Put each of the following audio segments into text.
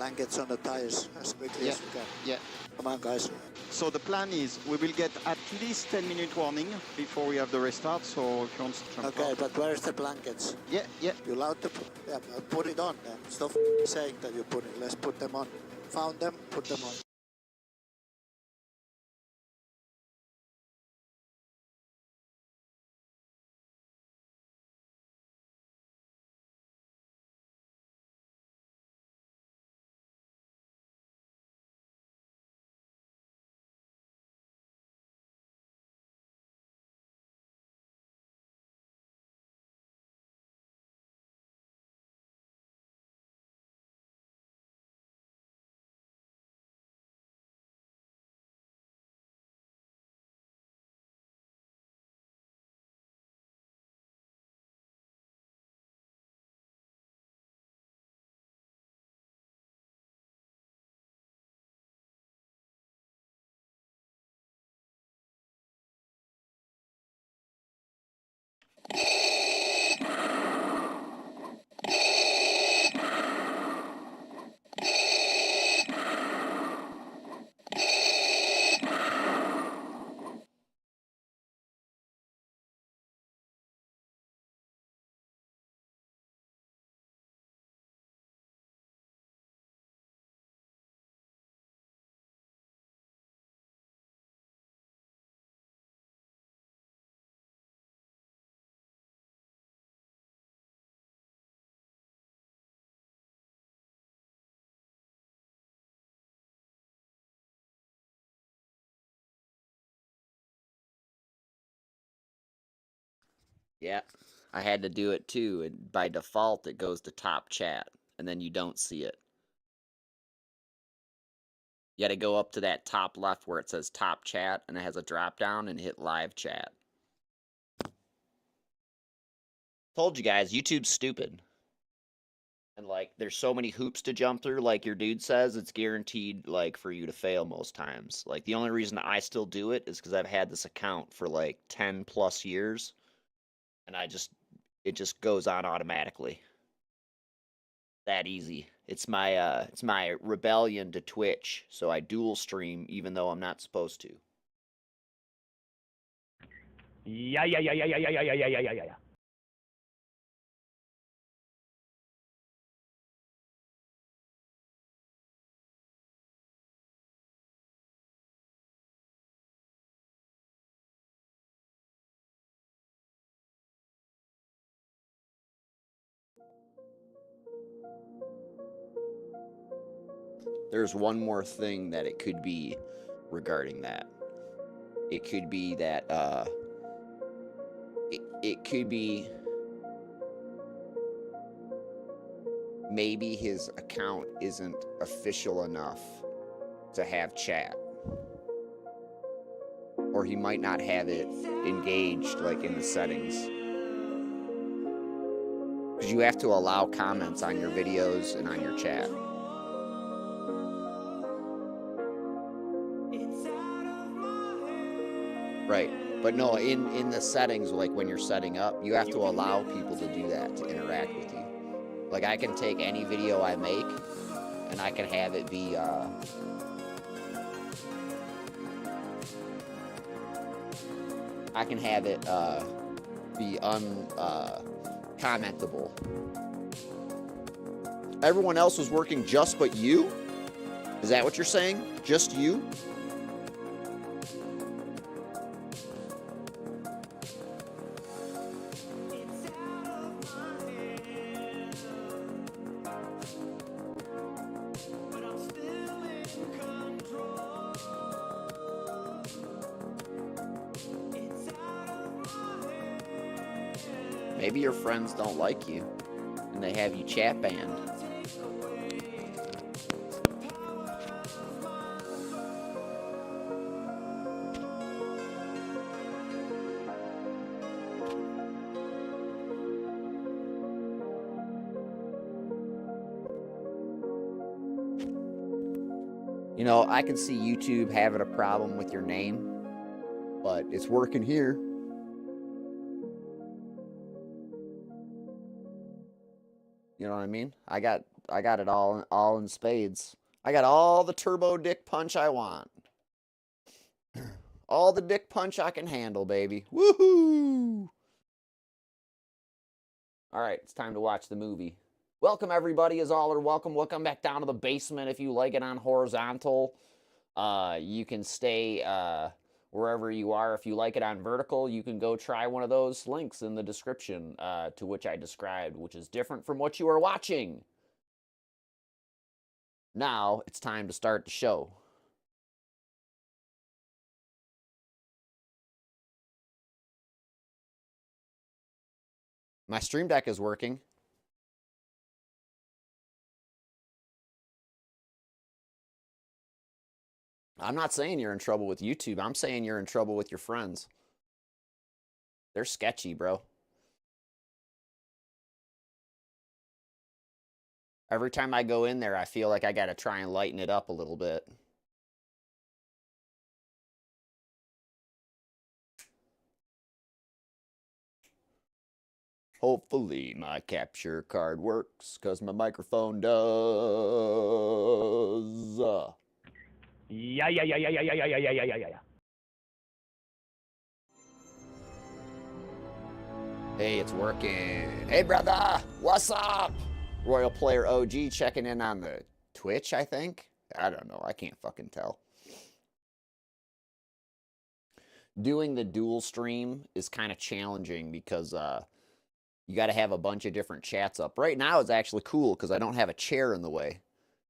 blankets on the tires as quickly as we can. Yeah. Come on, guys. So the plan is we will get at least 10-minute warning before we have the restart. So if you want to jump Okay, out. but where's the blankets? Yeah. You allowed to put it on then. Stop saying that you put it. Let's put them on. Found them, put them on. Yeah, I had to do it too, and by default it goes to top chat, and then you don't see it. You got to go up to that top left where it says top chat, and it has a drop down, and hit live chat. Told you guys, YouTube's stupid. And like, there's so many hoops to jump through, like your dude says, it's guaranteed like for you to fail most times. Like the only reason I still do it is because I've had this account for like 10 plus years, and it just goes on automatically. That easy. It's my rebellion to Twitch, so I dual stream even though I'm not supposed to. Yeah. There's one more thing that it could be regarding that. It could be that it could be maybe his account isn't official enough to have chat. Or he might not have it engaged like in the settings. Because you have to allow comments on your videos and on your chat. Right. But no, in the settings, like when you're setting up, you have to allow people to do that, to interact with you. Like I can take any video I make and I can have it be I can have it be uncommentable. Everyone else was working just but you? Is that what you're saying? Just you? Maybe your friends don't like you, and they have you chat banned. You know, I can see YouTube having a problem with your name, but it's working here. You know what I mean? I got I got it all in spades. I got all the turbo dick punch I want. All the dick punch I can handle, baby. Woohoo! All right, it's time to watch the movie. Welcome, everybody, as all are welcome. Welcome back down to the basement. If you like it on horizontal, you can stay wherever you are. If you like it on vertical, you can go try one of those links in the description to which I described, which is different from what you are watching. Now, it's time to start the show. My Stream Deck is working. I'm not saying you're in trouble with YouTube. I'm saying you're in trouble with your friends. They're sketchy, bro. Every time I go in there, I feel like I got to try and lighten it up a little bit. Hopefully my capture card works, because my microphone does. Yeah. Hey, it's working. Hey, brother, what's up? Royal Player OG checking in on the Twitch, I think. I don't know. I can't fucking tell. Doing the dual stream is kind of challenging because you got to have a bunch of different chats up. Right now, it's actually cool because I don't have a chair in the way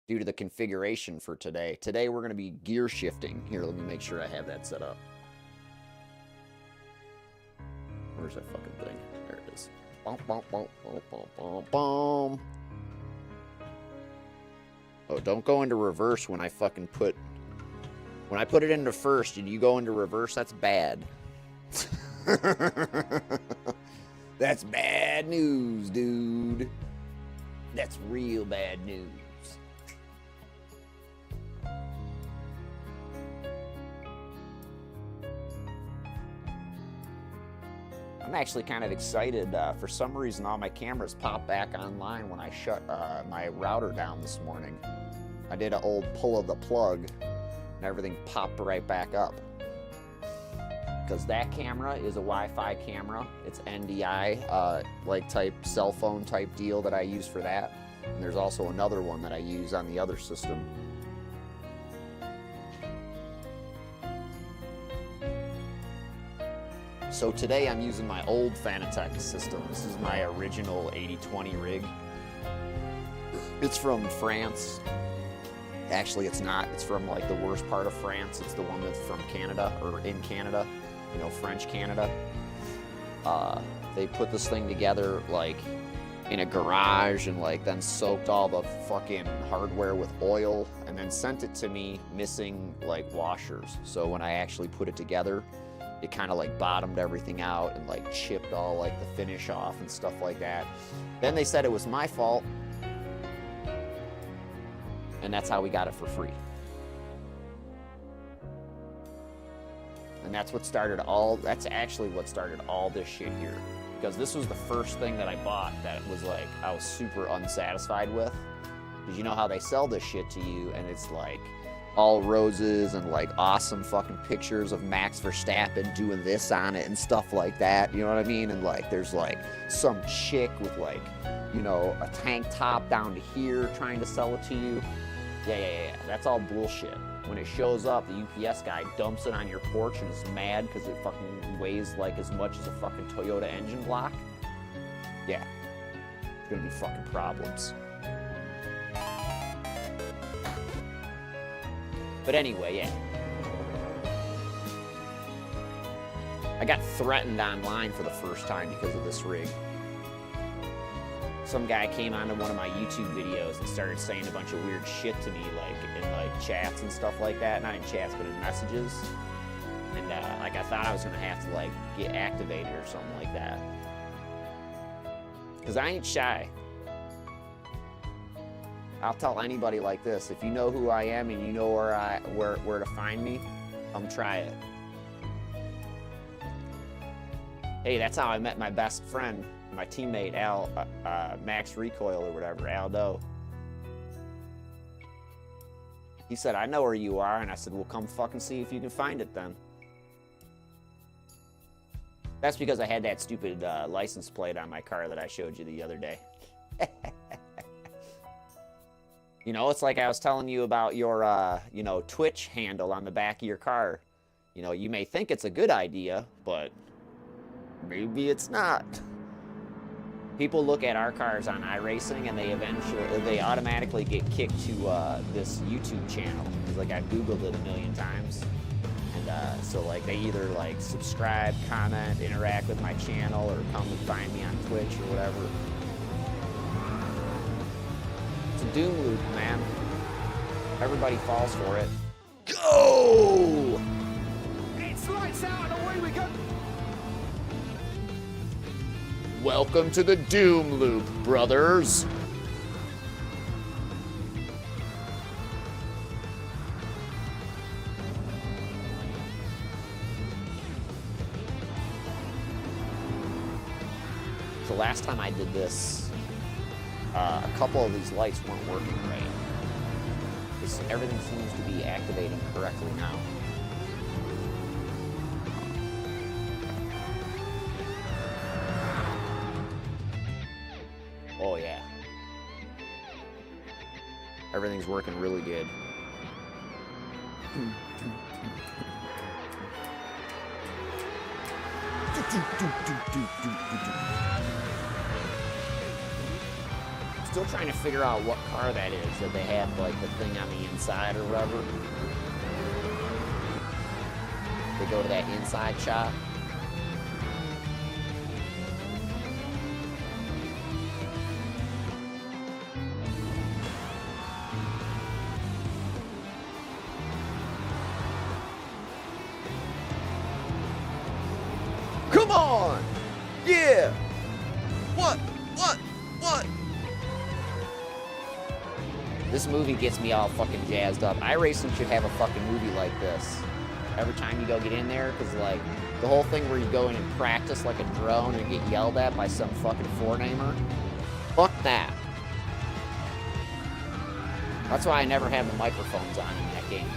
due to the configuration for today. Today, we're going to be gear shifting. Here, let me make sure I have that set up. Where's that fucking thing? There it is. Bum, bum, bum, bum, bum, bum, bum. Oh, don't go into reverse when I fucking put... When I put it into first and you go into reverse, that's bad. That's bad news, dude. That's real bad news. I'm actually kind of excited. For some reason, all my cameras pop back online when I shut my router down this morning. I did an old pull of the plug, and everything popped right back up. Because that camera is a Wi-Fi camera. It's NDI, like type cell phone type deal that I use for that. And there's also another one that I use on the other system. So today I'm using my old Fanatec system. This is my original 8020 rig. It's from France. Actually, it's not. It's from like the worst part of France. It's the one that's from Canada, or in Canada. You know, French Canada. They put this thing together like in a garage and like then soaked all the fucking hardware with oil and then sent it to me missing like washers. So when I actually put it together, it kind of like bottomed everything out and like chipped all like the finish off and stuff like that. Then they said it was my fault. And that's how we got it for free. And that's what started all, that's actually what started all this shit here. Because this was the first thing that I bought that was like, I was super unsatisfied with. Because you know how they sell this shit to you and it's like all roses and like awesome fucking pictures of Max Verstappen doing this on it and stuff like that. You know what I mean? And like there's like some chick with like, you know, a tank top down to here trying to sell it to you. Yeah. That's all bullshit. When it shows up, the UPS guy dumps it on your porch and is mad because it fucking weighs like as much as a fucking Toyota engine block. Yeah. It's gonna be fucking problems. But anyway, yeah. I got threatened online for the first time because of this rig. Some guy came onto one of my YouTube videos and started saying a bunch of weird shit to me, like in like chats and stuff like that. Not in chats, but in messages. And like I thought I was gonna have to like get activated or something like that. Cause I ain't shy. I'll tell anybody like this: if you know who I am and you know where to find me, come try it. Hey, that's how I met my best friend, my teammate Al, Max Recoil or whatever, Aldo. He said, I know where you are. And I said, well, come fucking see if you can find it then. That's because I had that stupid license plate on my car that I showed you the other day. You know, it's like I was telling you about your, you know, Twitch handle on the back of your car. You know, you may think it's a good idea, but maybe it's not. People look at our cars on iRacing and they automatically get kicked to this YouTube channel. Because, like, I've Googled it a million times. And so, like, they either, like, subscribe, comment, interact with my channel, or come and find me on Twitch or whatever. It's a doom loop, man. Everybody falls for it. Go! It's lights out and away we go. Welcome to the doom loop, brothers. So last time I did this, a couple of these lights weren't working right. Everything seems to be activating correctly now. Oh yeah. Everything's working really good. Still trying to figure out what car that is that they have, like, the thing on the inside or whatever. They go to that inside shot. Come on! Yeah! What? This movie gets me all fucking jazzed up. iRacing should have a fucking movie like this. Every time you go get in there, because, like, the whole thing where you go in and practice like a drone and get yelled at by some fucking four-namer. Fuck that. That's why I never have the microphones on in that game.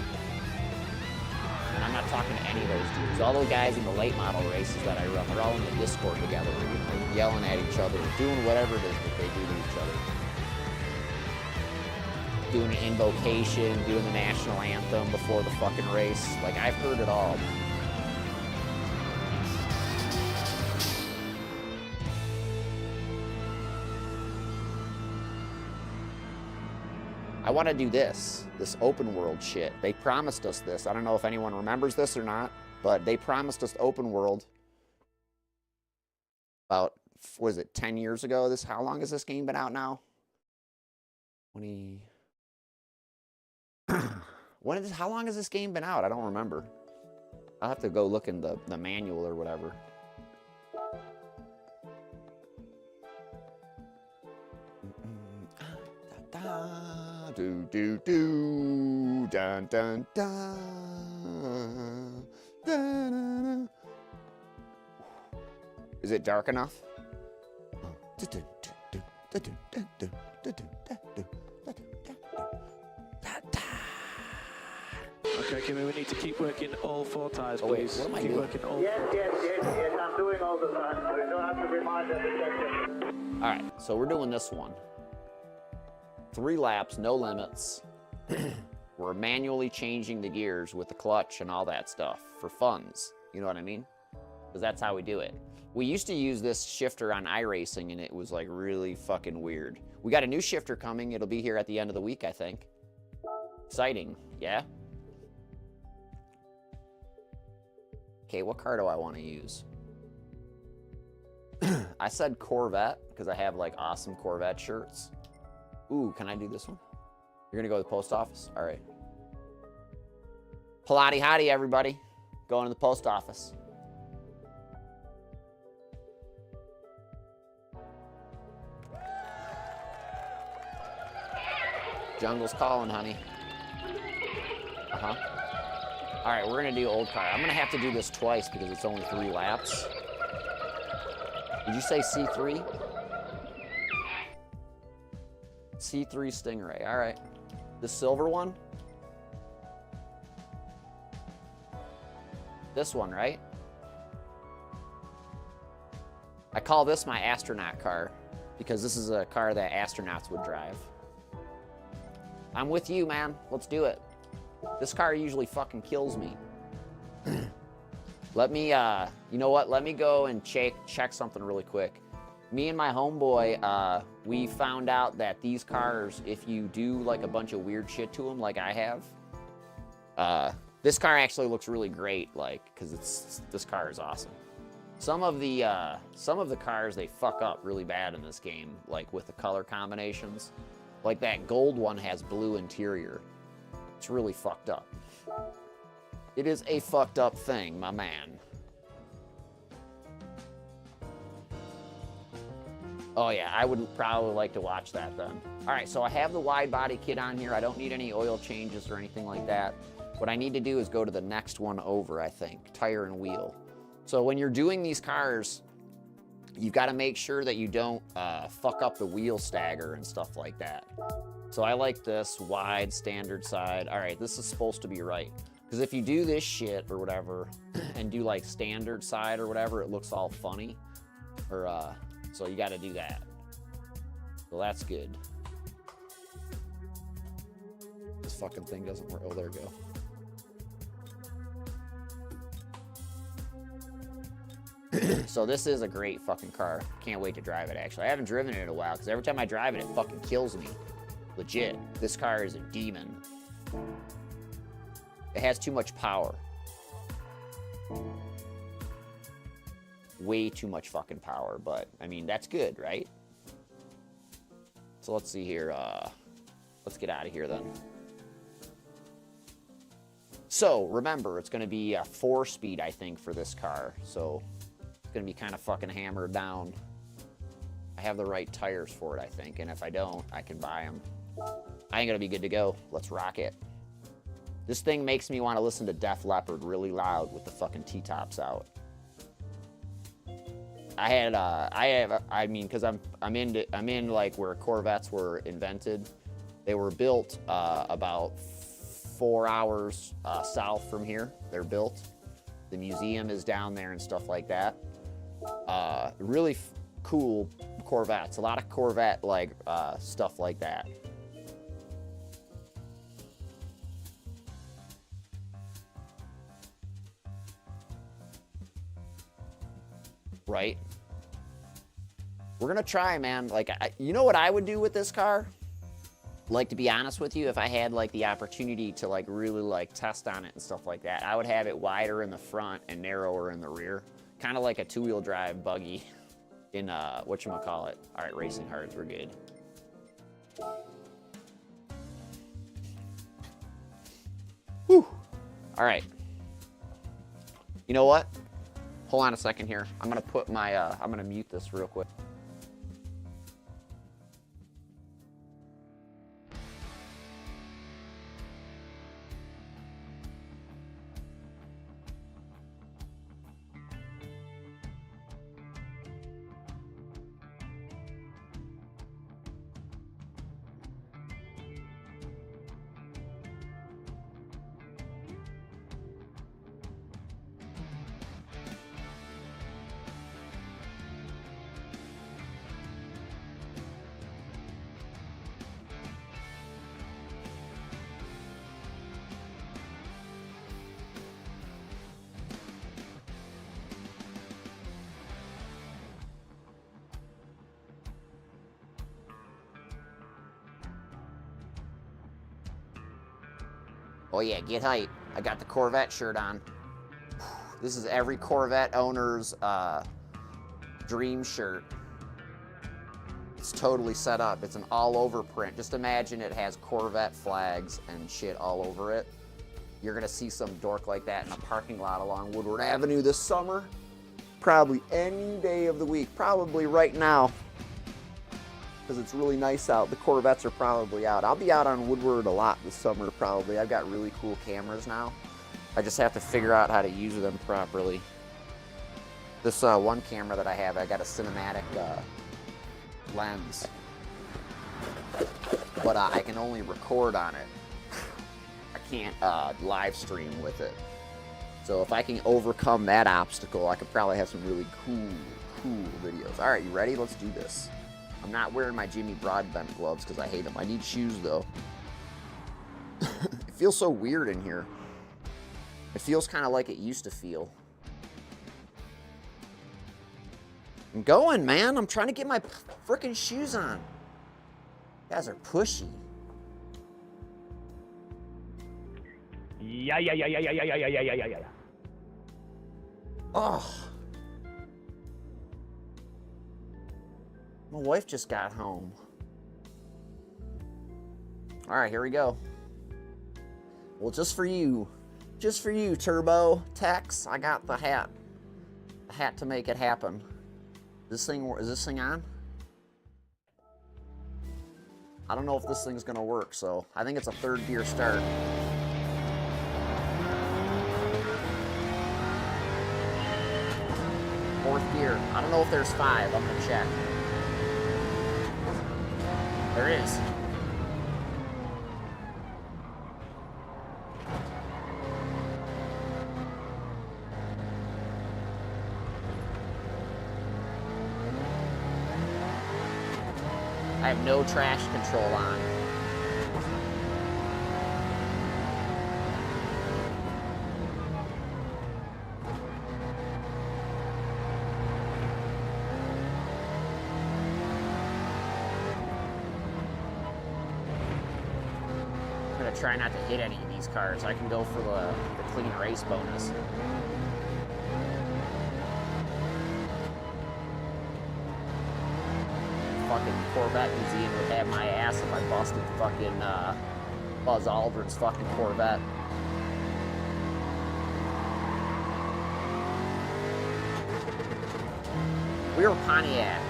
And I'm not talking to any of those dudes. All those guys in the late model races that I run, they're all in the Discord together, you know, yelling at each other, doing whatever it is that they do to each other. Doing an invocation, doing the national anthem before the fucking race. Like, I've heard it all. I want to do this open world shit. They promised us this. I don't know if anyone remembers this or not, but they promised us open world about, was it 10 years ago? How long has this game been out now? 20... how long has this game been out? I don't remember. I'll have to go look in the manual or whatever. Do do do dun dun dun. Dun. Is it dark enough? Okay, Kimmy, we need to keep working all four tires, please. What am I keep doing? working all Yes, I'm doing all the time. We don't have to remind them to check it. All right, so we're doing this one. 3 laps, no limits. We're manually changing the gears with the clutch and all that stuff for funds. You know what I mean? Because that's how we do it. We used to use this shifter on iRacing, and it was, like, really fucking weird. We got a new shifter coming. It'll be here at the end of the week, I think. Exciting, yeah? Okay, what car do I want to use? I said Corvette because I have, like, awesome Corvette shirts. Ooh, can I do this one? You're going to go to the post office? All right. Pilates hottie, everybody. Going to the post office. Jungle's calling, honey. Uh-huh. All right, we're going to do old car. I'm going to have to do this twice because it's only 3 laps. Did you say C3? C3 Stingray. All right. The silver one? This one, right? I call this my astronaut car because this is a car that astronauts would drive. I'm with you, man. Let's do it. This car usually fucking kills me. Let me, you know what? Let me go and check something really quick. Me and my homeboy, we found out that these cars, if you do like a bunch of weird shit to them, like I have, this car actually looks really great, like, because this car is awesome. Some of the cars, they fuck up really bad in this game, like with the color combinations. Like that gold one has blue interior. It's really fucked up. It is a fucked up thing, my man. Oh yeah, I would probably like to watch that then. All right, so I have the wide body kit on here. I don't need any oil changes or anything like that. What I need to do is go to the next one over, I think, tire and wheel. So when you're doing these cars, you've got to make sure that you don't fuck up the wheel stagger and stuff like that. So I like this wide standard side. All right, this is supposed to be right. Because if you do this shit or whatever and do like standard side or whatever, it looks all funny. Or so you got to do that. So that's good. This fucking thing doesn't work. Oh, there we go. So this is a great fucking car. Can't wait to drive it, actually. I haven't driven it in a while because every time I drive it, it fucking kills me. Legit. This car is a demon. It has too much power. Way too much fucking power, but I mean, that's good, right? So let's see here. Let's get out of here then. So remember, it's going to be a 4-speed, I think, for this car. So it's going to be kind of fucking hammered down. I have the right tires for it, I think. And if I don't, I can buy them. I ain't going to be good to go. Let's rock it. This thing makes me want to listen to Def Leppard really loud with the fucking T-tops out. I mean, because I'm in like where Corvettes were invented. They were built about 4 hours south from here. They're built. The museum is down there and stuff like that. Really cool Corvettes. A lot of Corvette like stuff like that. Right? We're gonna try, man. Like, you know what I would do with this car? Like, to be honest with you, if I had like the opportunity to like really like test on it and stuff like that, I would have it wider in the front and narrower in the rear, kind of like a 2-wheel drive buggy in whatchamacallit. All right, racing hards, we're good. Whew. All right. You know what? Hold on a second here. I'm gonna put my, I'm gonna mute this real quick. Oh yeah, get hype. I got the Corvette shirt on. This is every Corvette owner's dream shirt. It's totally set up. It's an all-over print. Just imagine it has Corvette flags and shit all over it. You're gonna see some dork like that in a parking lot along Woodward Avenue this summer. Probably any day of the week. Probably right now, because it's really nice out. The Corvettes are probably out. I'll be out on Woodward a lot this summer, probably. I've got really cool cameras now. I just have to figure out how to use them properly. This one camera that I have, I got a cinematic lens. But I can only record on it. I can't live stream with it. So if I can overcome that obstacle, I could probably have some really cool videos. All right, you ready? Let's do this. I'm not wearing my Jimmy Broadbent gloves because I hate them. I need shoes, though. It feels so weird in here. It feels kind of like it used to feel. I'm going, man. I'm trying to get my freaking shoes on. You guys are pushy. Yeah. Oh. My wife just got home. All right, here we go. Well, just for you, Turbo Tex, I got the hat to make it happen. Is this thing on? I don't know if this thing's gonna work, so I think it's a third gear start. Fourth gear. I don't know if there's 5. I'm gonna check. There is. I have no trash control on. I'm gonna try not to hit any of these cars. I can go for the clean race bonus. Fucking Corvette Museum would have my ass if I busted fucking Buzz Aldrin's fucking Corvette. We were Pontiac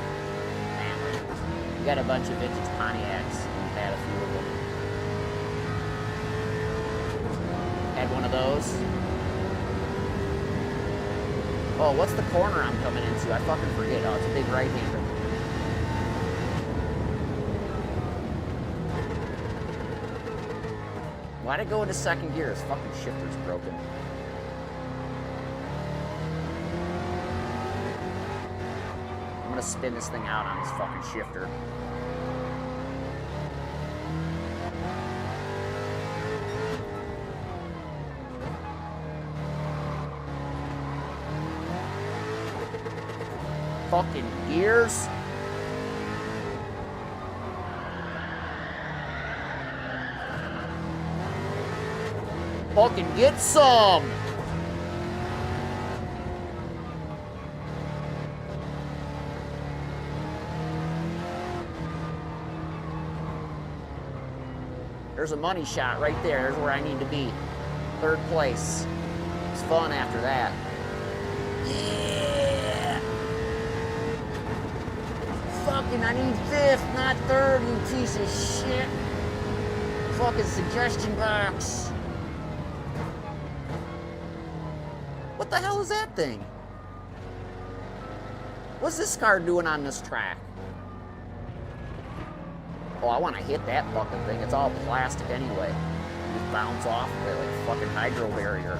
family. We got a bunch of vintage Pontiacs. We've had a few of them. Had one of those. Oh, what's the corner I'm coming into? I fucking forget. Oh, it's a big right-hander. Why'd it go into second gear? This fucking shifter's broken. I'm gonna spin this thing out on this fucking shifter. Fucking gears. Fucking get some! There's a money shot right there. There's where I need to be. 3rd place. It's fun after that. Yeah! Fucking, I need 5th, not 3rd, you piece of shit. Fucking suggestion box. What the hell is that thing? What's this car doing on this track? Oh, I want to hit that fucking thing. It's all plastic anyway. Just bounce off of it like a fucking hydro barrier.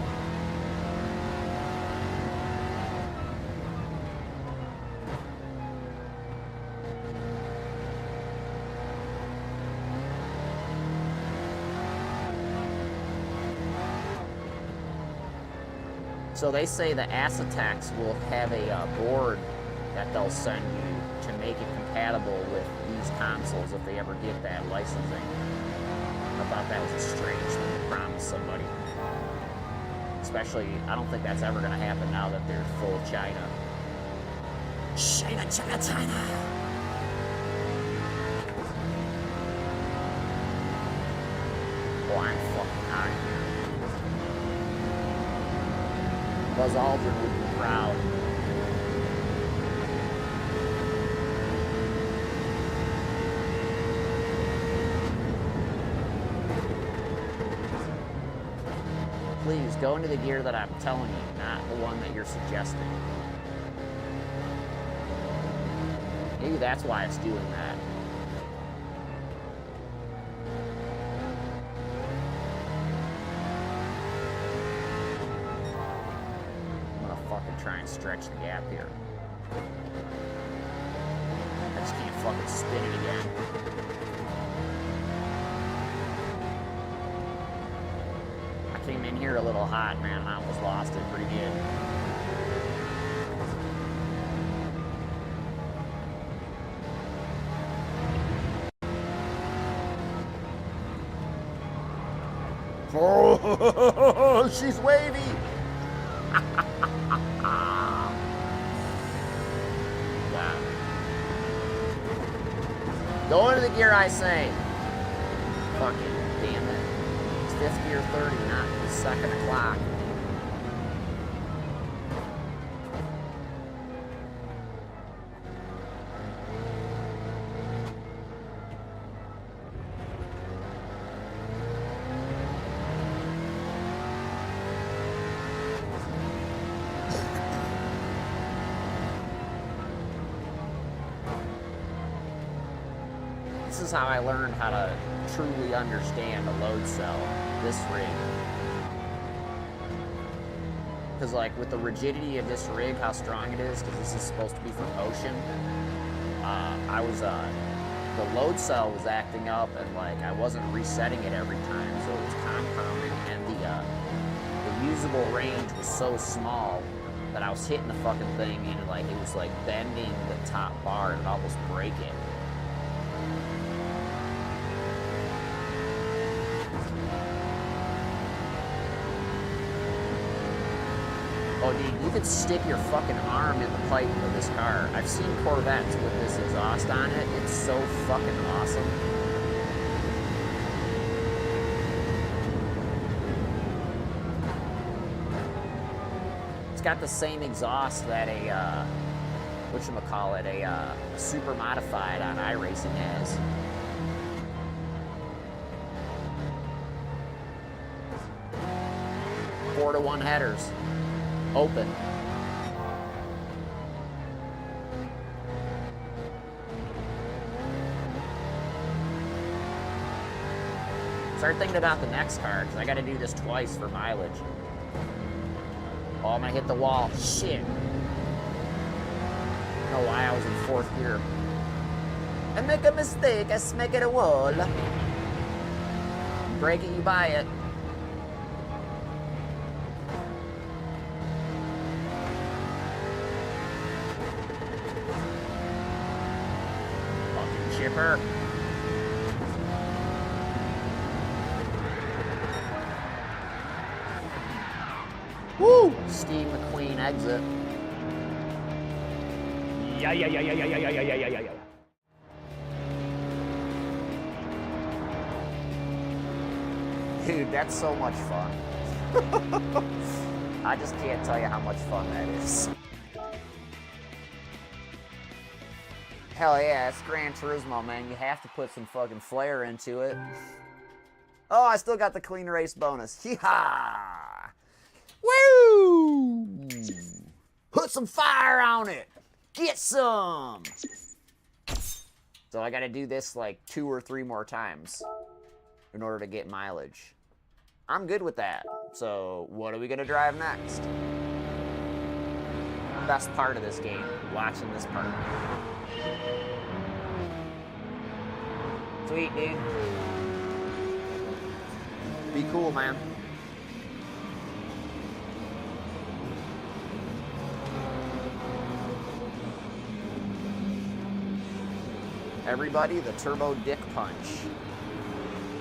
So they say the Acetax will have a board that they'll send you to make it compatible with these consoles if they ever get that licensing. I thought that was a strange thing to promise somebody. Especially, I don't think that's ever going to happen now that they're full China. China, China, China! Oh, I'm fucking high here. Buzz Aldrin would be proud. Please, go into the gear that I'm telling you, not the one that you're suggesting. Maybe that's why it's doing that. stretch the gap here. I just can't fucking spin it again. I came in here a little hot, man, and I almost lost it pretty good. Oh, she's wavy. Yeah. Go into the gear, I say. Fucking damn it. It's 5th gear 30, not the 2nd o'clock. This is how I learned how to truly understand a load cell, this rig. Because like with the rigidity of this rig, how strong it is, because this is supposed to be for motion, the load cell was acting up and like I wasn't resetting it every time, so it was compounding, and the usable range was so small that I was hitting the fucking thing and like it was like bending the top bar and it'd almost break it. Oh, dude, you could stick your fucking arm in the pipe of this car. I've seen Corvettes with this exhaust on it. It's so fucking awesome. It's got the same exhaust that a, whatchamacallit, a super modified on iRacing has. Four to 1 headers. Open. Start thinking about the next car, because I got to do this twice for mileage. Oh, I'm going to hit the wall. Shit. I don't know why I was in 4th gear. I make a mistake, I smack at a wall. Break it, you buy it. Chipper. Woo! Steve McQueen exit. Yeah. Dude, that's so much fun. I just can't tell you how much fun that is. Hell yeah, it's Gran Turismo, man. You have to put some fucking flair into it. Oh, I still got the clean race bonus. Yee-haw! Woo! Put some fire on it. Get some. So I gotta do this like 2 or 3 more times in order to get mileage. I'm good with that. So what are we gonna drive next? Best part of this game, watching this part. Sweet, dude. Be cool, man. Everybody, the Turbo Dick Punch.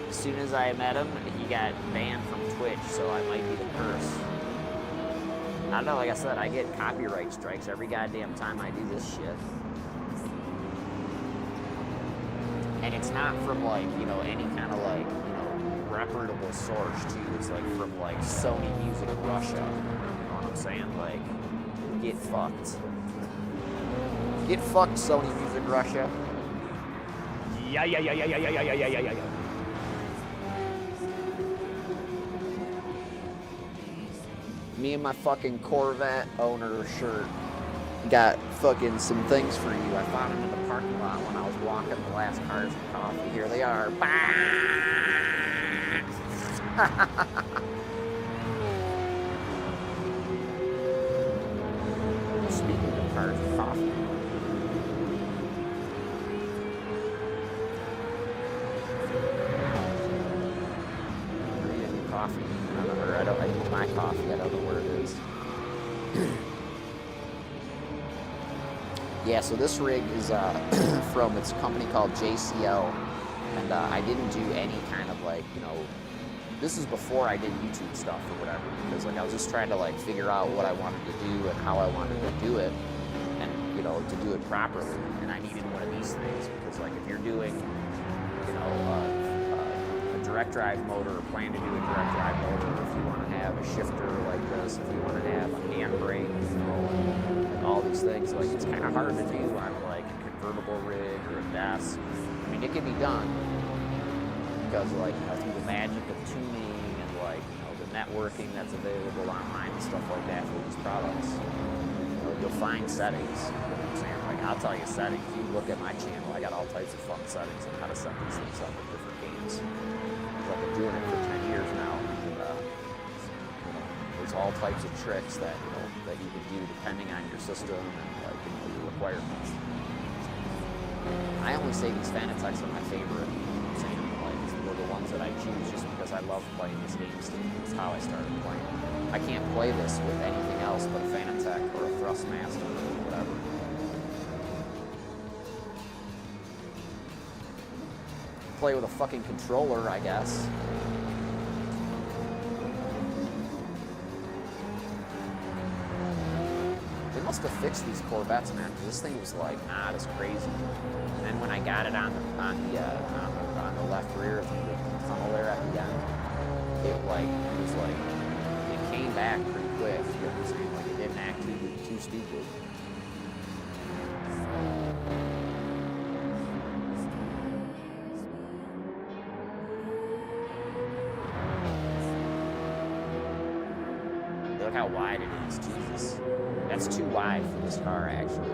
As soon as I met him, he got banned from Twitch, so I might be the curse. I don't know, like I said, I get copyright strikes every goddamn time I do this shit. And it's not from like, you know, any kind of like, you know, reputable source too. It's like from like Sony Music Russia. You know what I'm saying? Like, get fucked. Get fucked, Sony Music Russia. Yeah. Me and my fucking Corvette owner shirt got fucking some things for you. I found them in the parking lot when I was walking the last cars of coffee. Here they are. coffee. Coffee. I need my coffee. I don't know where it is. Yeah, so this rig is from its company called JCL, and I didn't do any kind of like, you know, this is before I did YouTube stuff or whatever, because like I was just trying to like figure out what I wanted to do and how I wanted to do it, and you know, to do it properly. And I needed one of these things because like if you're doing, you know, direct drive motor, or plan to do a direct drive motor, if you want to have a shifter like this, if you want to have a handbrake, you know, like all these things, like it's kind of hard to do on like a convertible rig or a desk. I mean, it can be done because like, you know, through the magic of tuning and like, you know, the networking that's available online and stuff like that for these products, you know, you'll find settings. You know what I'm saying? Like, I'll tell you settings. You look at my channel, I got all types of fun settings on how to set these things up in different games. I've been doing it for 10 years now, and you know, there's all types of tricks that you know that you can do depending on your system and like, you know, your requirements. I only say these Fanatec's are my favorite. You know what I'm saying? Like, they're the ones that I choose just because I love playing this game. It's how I started playing. I can't play this with anything else but a Fanatec or a Thrustmaster or whatever. Play with a fucking controller, I guess. They must have fixed these Corvettes, man, because this thing was like not as crazy. And then when I got it on the left rear through the tunnel there at the end, it came back pretty quick. You know what I'm saying? Like, it didn't act too stupid. Look how wide it is, Jesus. That's too wide for this car, actually.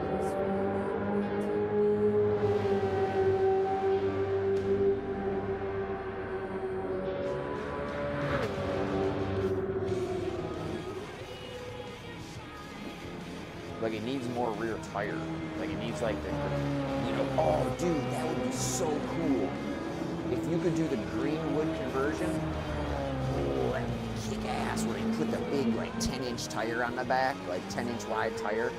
Like, it needs more rear tire. Like, it needs, like, the, you know, oh, dude, that would be so cool. If you could do the Greenwood conversion, oh, that would kick ass, where you put the big, like, 10-inch tire on the back, like, 10-inch wide tire.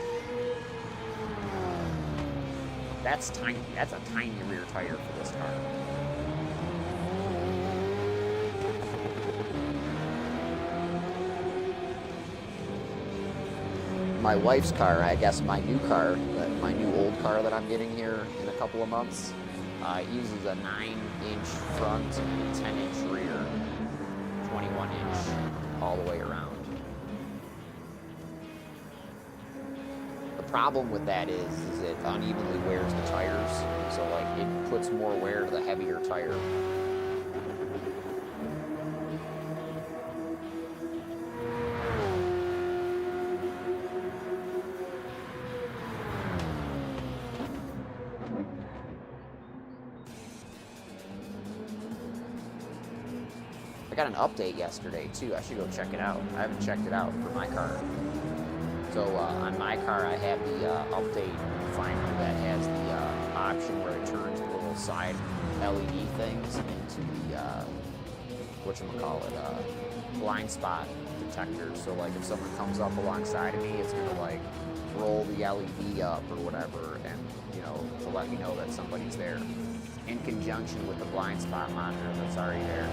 That's tiny. That's a tiny rear tire for this car. My wife's car, I guess my new car, my new old car that I'm getting here in a couple of months, uses a 9-inch front and 10-inch rear, 21-inch all the way around. The problem with that is it unevenly wears the tires, so like it puts more wear to the heavier tire. I got an update yesterday too. I should go check it out. I haven't checked it out for my car. So on my car, I have the update finder that has the option where it turns the little side LED things into the blind spot detector. So like if someone comes up alongside of me, it's gonna like roll the LED up or whatever, and you know, to let me know that somebody's there, in conjunction with the blind spot monitor that's already there.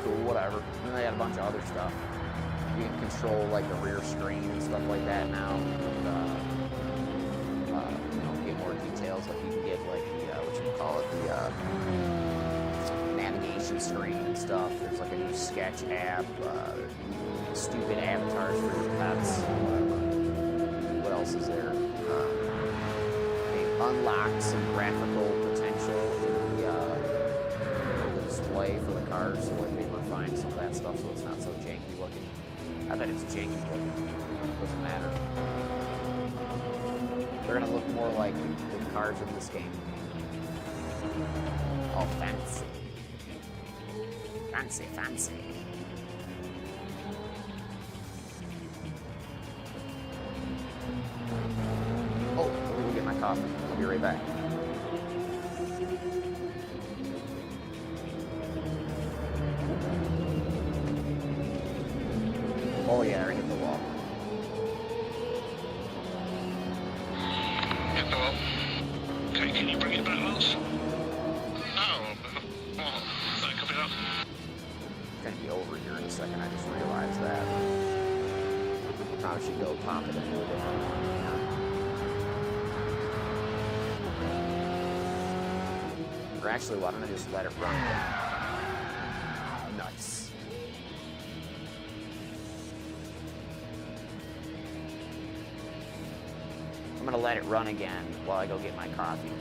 Cool, whatever. And then they got a bunch of other stuff. You can control like the rear screen and stuff like that now. And, you know, get more details. Like you can get like the navigation screen and stuff. There's like a new sketch app. Stupid avatars for your pets. Whatever. What else is there? They unlocked some graphical potential in the display for the cars. So like they refine some of that stuff so it's not so janky looking. I bet it's janky looking. It doesn't matter. They're gonna look more like the cars in this game. All fancy. Fancy, fancy. coffee. I'll be right back. Oh yeah, I hit the wall. Hit the wall. Okay, can you bring it back, Lance? Oh, well, that could be that. It's gonna be over here in a second. I just realized that. Probably should go pop it into a different one. Or actually, why don't I just let it run? Nice. I'm gonna let it run again while I go get my coffee.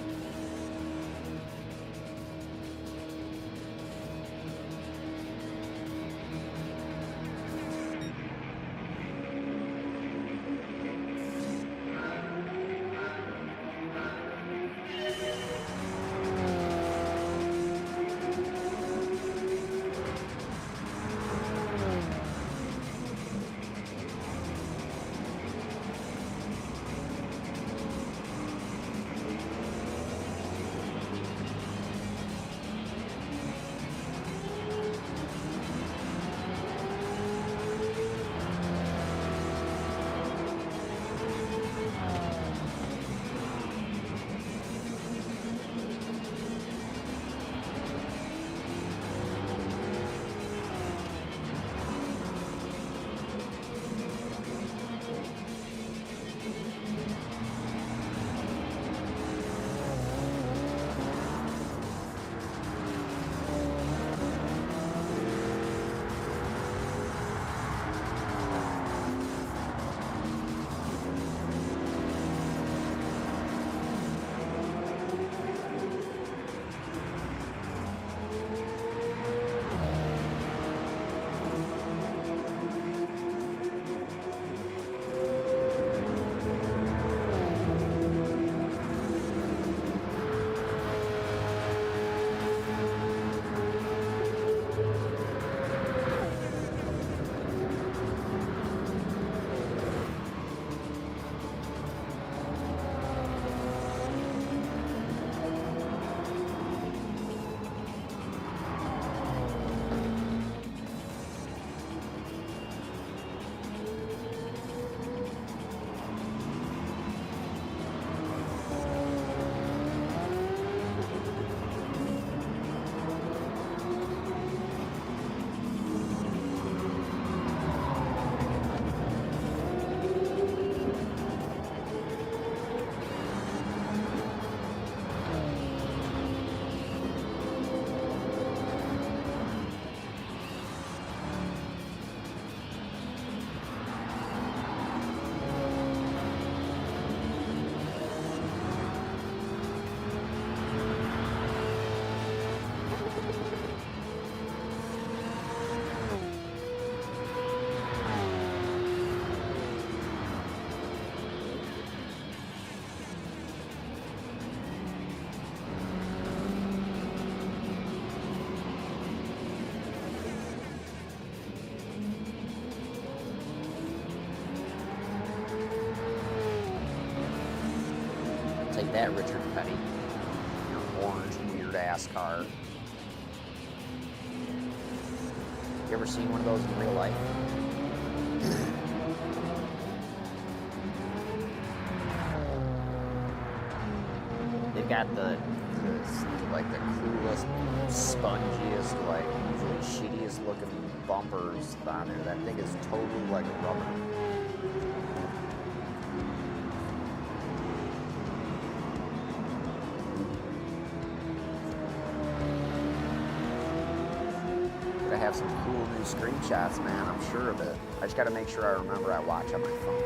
Take that, Richard Petty. Your orange, weird-ass car. You ever seen one of those in real life? They've got the coolest, spongiest, like, usually shittiest looking bumpers on there. That thing is totally like rubber. I have some cool new screenshots, man. I'm sure of it. I just got to make sure I remember I watch on my phone.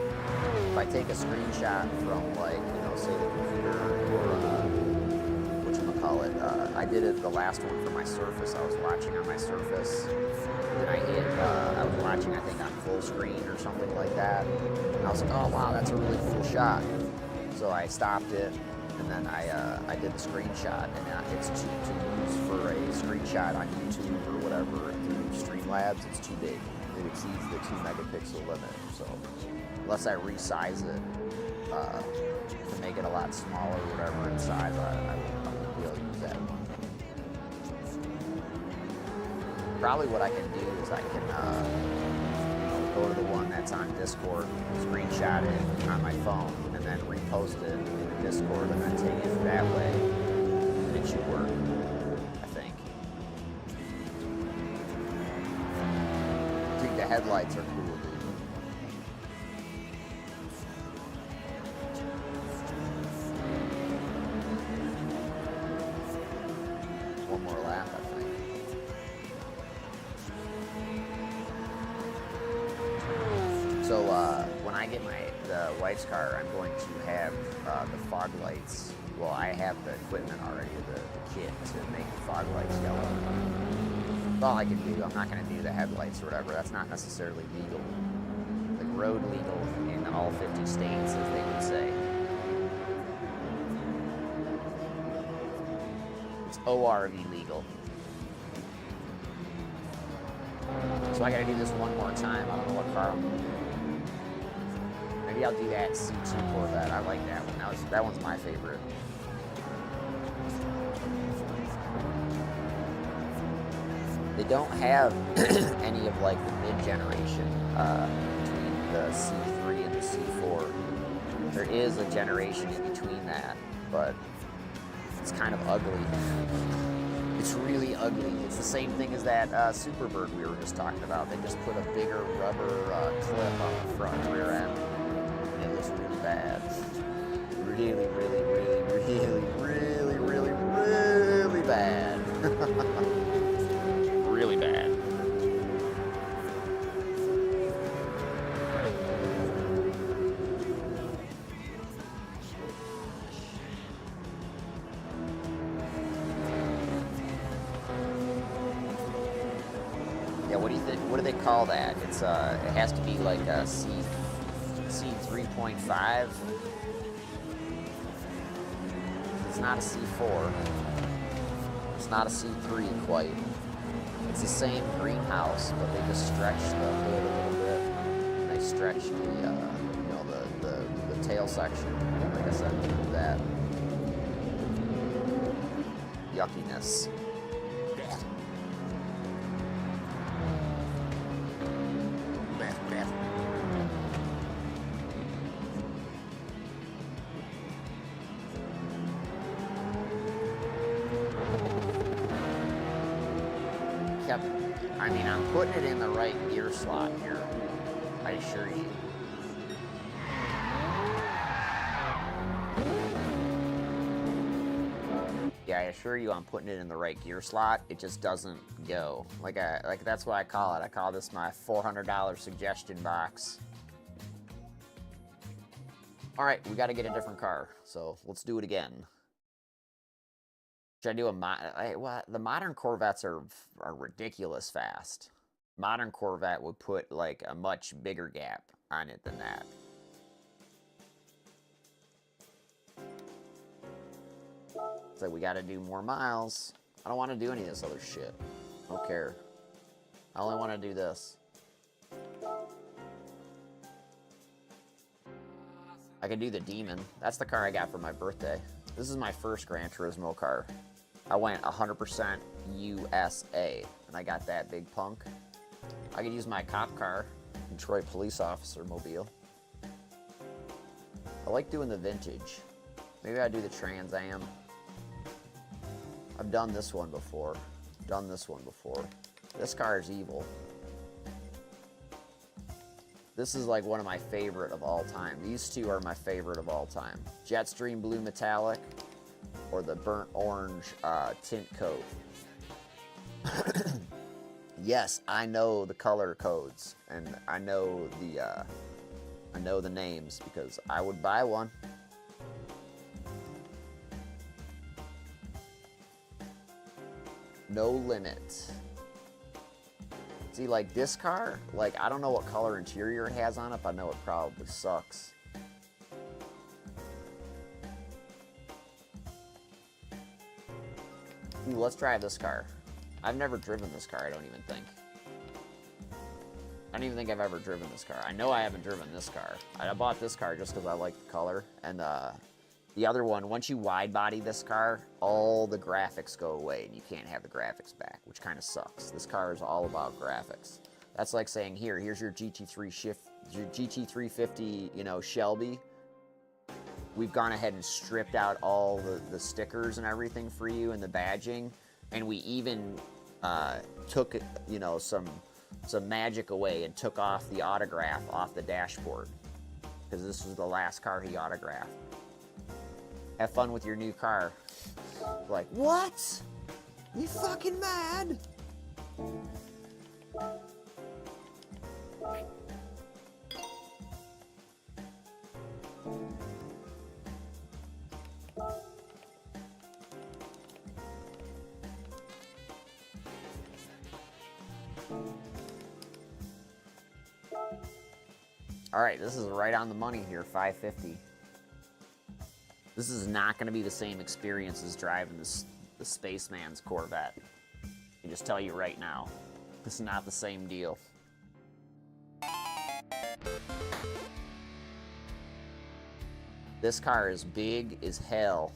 If I take a screenshot from, like, you know, say the computer or whatchamacallit, I did it the last one for my Surface. I was watching on my Surface, and I was watching, I think, on full screen or something like that. And I was like, oh wow, that's a really cool shot. So I stopped it, and then I did the screenshot, and it's to use for a screenshot on YouTube or whatever through Streamlabs. It's too big. It exceeds the 2 megapixel limit. So unless I resize it, to make it a lot smaller or whatever in size, I would be able to use that one. Probably what I can do is I can go to the one that's on Discord, screenshot it on my phone, and then repost it in Discord, and then take it that way, and it should work, I think. I think the headlights are cool, dude. One more lap, I think. So when I get the wife's car, I'm going to have the fog lights. Well, I have the equipment already, the kit to make the fog lights yellow. That's all I can do. I'm not going to do the headlights or whatever. That's not necessarily legal. Like road legal in all 50 states, as they would say. It's ORV legal. So I got to do this one more time. I don't know what car I'm going to do. Maybe I'll do that C2 Corvette. I like that one. That one's my favorite. They don't have any of like the mid-generation between the C3 and the C4. There is a generation in between that, but it's kind of ugly. It's really ugly. It's the same thing as that Superbird we were just talking about. They just put a bigger rubber clip on the front rear end. And it looks really bad. Really, really, really, really, really, really, really bad. Really bad. Yeah, what do you think? What do they call that? It's it has to be like a C 3.5. It's not a C4. It's not a C3 quite. It's the same greenhouse, but they just stretch the hood a little bit. And they stretch the the tail section. Like I said, to do that yuckiness. I mean, I'm putting it in the right gear slot here, I assure you. Yeah, I assure you I'm putting it in the right gear slot. It just doesn't go. Like that's what I call it. I call this my $400 suggestion box. All right, we got to get a different car, so let's do it again. Should I do the modern Corvettes are ridiculous fast. Modern Corvette would put like a much bigger gap on it than that. So we got to do more miles. I don't want to do any of this other shit. I don't care. I only want to do this. I can do the Demon. That's the car I got for my birthday. This is my first Gran Turismo car. I went 100% USA, and I got that big punk. I could use my cop car, Detroit police officer mobile. I like doing the vintage. Maybe I do the Trans Am. I've done this one before. This car is evil. This is like one of my favorite of all time. These two are my favorite of all time. Jetstream Blue Metallic or the burnt orange tint coat. Yes, I know the color codes and I know the names because I would buy one. No Limit. See, like this car, like I don't know what color interior it has on it, but I know it probably sucks. Ooh, let's drive this car. I've never driven this car, I don't even think. I don't even think I've ever driven this car. I know I haven't driven this car. I bought this car just because I like the color. And the other one, once you wide body this car, all the graphics go away and you can't have the graphics back, which kind of sucks. This car is all about graphics. That's like saying, here's your your GT350, you know, Shelby. We've gone ahead and stripped out all the stickers and everything for you and the badging. And we even took, you know, some magic away and took off the autograph off the dashboard. Because this was the last car he autographed. Have fun with your new car. Like, what? You fucking mad? All right, this is right on the money here, 550. This is not going to be the same experience as driving the Spaceman's Corvette. I can just tell you right now, this is not the same deal. This car is big as hell,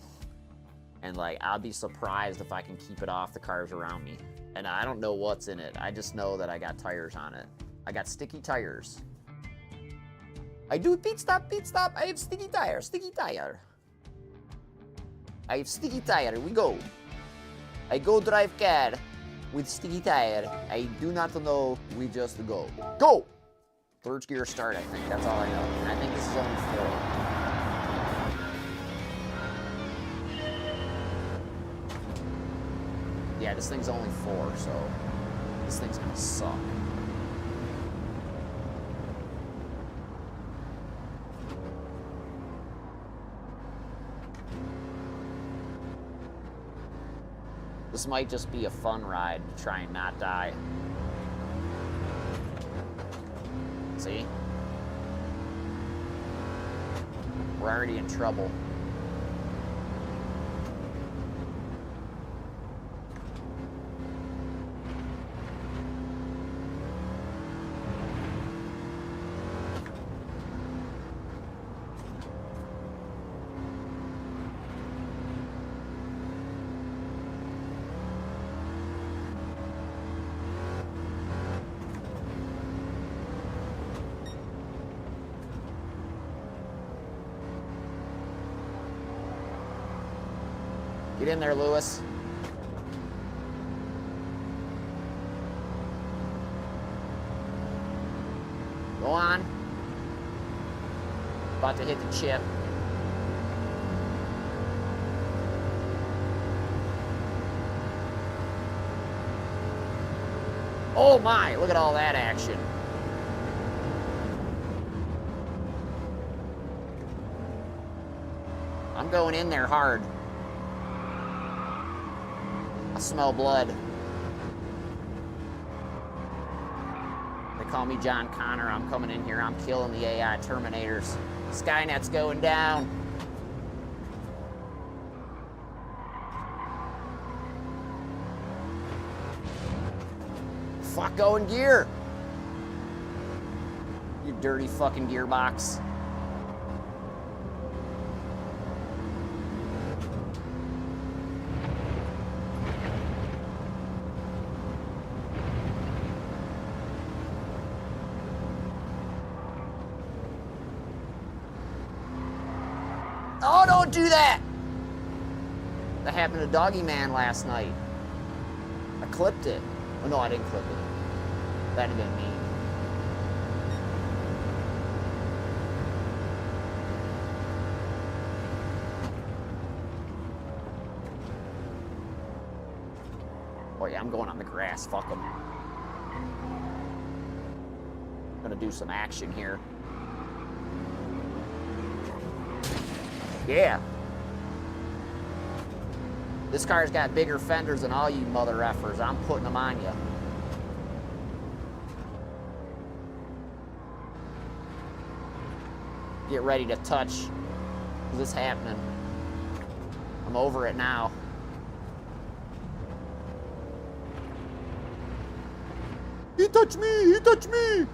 and like I'll be surprised if I can keep it off the cars around me. And I don't know what's in it. I just know that I got tires on it. I got sticky tires. I do pit stop, I have sticky tire, I have sticky tire, we go. I go drive car with sticky tire. I do not know, we just go. Go! Third gear start, I think, that's all I know. And I think this is only 4. Yeah, this thing's only 4, so this thing's gonna suck. This might just be a fun ride to try and not die. See? We're already in trouble. Get in there, Lewis. Go on. About to hit the chip. Oh my, look at all that action. I'm going in there hard. I smell blood. They call me John Connor. I'm coming in here. I'm killing the AI Terminators. Skynet's going down. Fuck, go in gear. You dirty fucking gearbox. Oh, don't do that! That happened to Doggy Man last night. I clipped it. Oh no, I didn't clip it. That'd have been mean. Oh yeah, I'm going on the grass. Fuck them. Gonna do some action here. Yeah. This car's got bigger fenders than all you mother effers. I'm putting them on you. Get ready to touch. Is this happening? I'm over it now. He touched me! He touched me!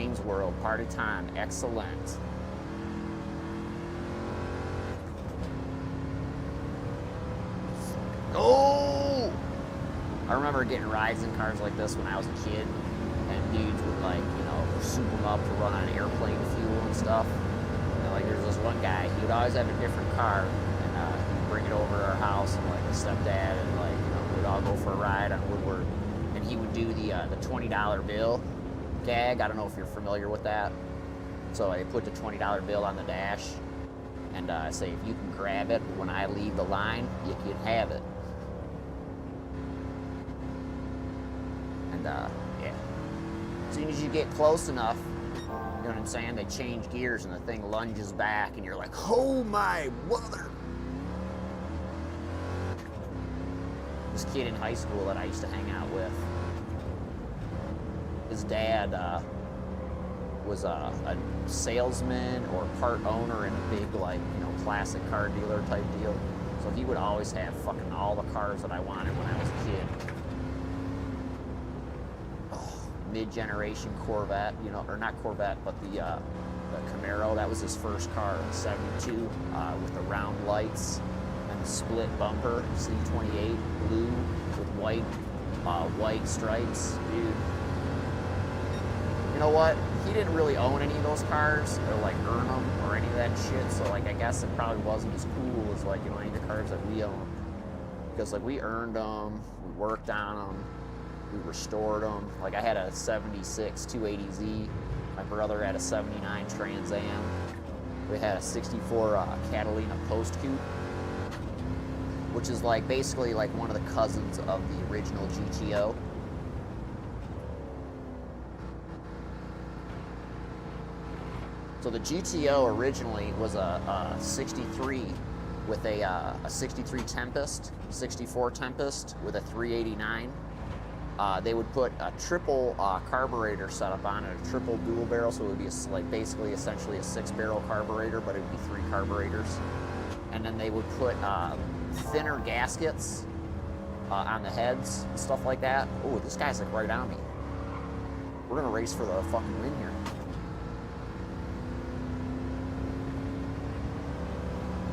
Wayne's World, party time, excellent. Oh! I remember getting rides in cars like this when I was a kid, and dudes would like, you know, soup them up to run on airplane fuel and stuff. And like, there's this one guy, he would always have a different car, and he'd bring it over to our house, and like, his stepdad, and like, you know, we'd all go for a ride on Woodward. And he would do the $20 bill gag. I don't know if you're familiar with that. So I put the $20 bill on the dash, and I say, if you can grab it when I leave the line, you can have it. And yeah, as soon as you get close enough, you know what I'm saying, they change gears and the thing lunges back, and you're like, oh my mother. This kid in high school that I used to hang out with, his dad was a salesman or part owner in a big, like, you know, classic car dealer type deal. So he would always have fucking all the cars that I wanted when I was a kid. Oh, mid-generation Corvette, you know, or not Corvette, but the Camaro. That was his first car in '72 with the round lights and the split bumper, C28 blue with white stripes, dude. You know what? He didn't really own any of those cars or like earn them or any of that shit. So like, I guess it probably wasn't as cool as like, you know, any of the cars that we own, because like we earned them, we worked on them, we restored them. Like I had a '76 280Z. My brother had a '79 Trans Am. We had a '64 Catalina Post Coupe, which is like basically like one of the cousins of the original GTO. So the GTO originally was a 63 with a 63 Tempest, 64 Tempest with a 389. They would put a triple carburetor setup on it, a triple dual barrel, so it would be like basically essentially a 6-barrel carburetor, but it would be 3 carburetors. And then they would put thinner gaskets on the heads and stuff like that. Oh, this guy's like right on me. We're gonna race for the fucking win here.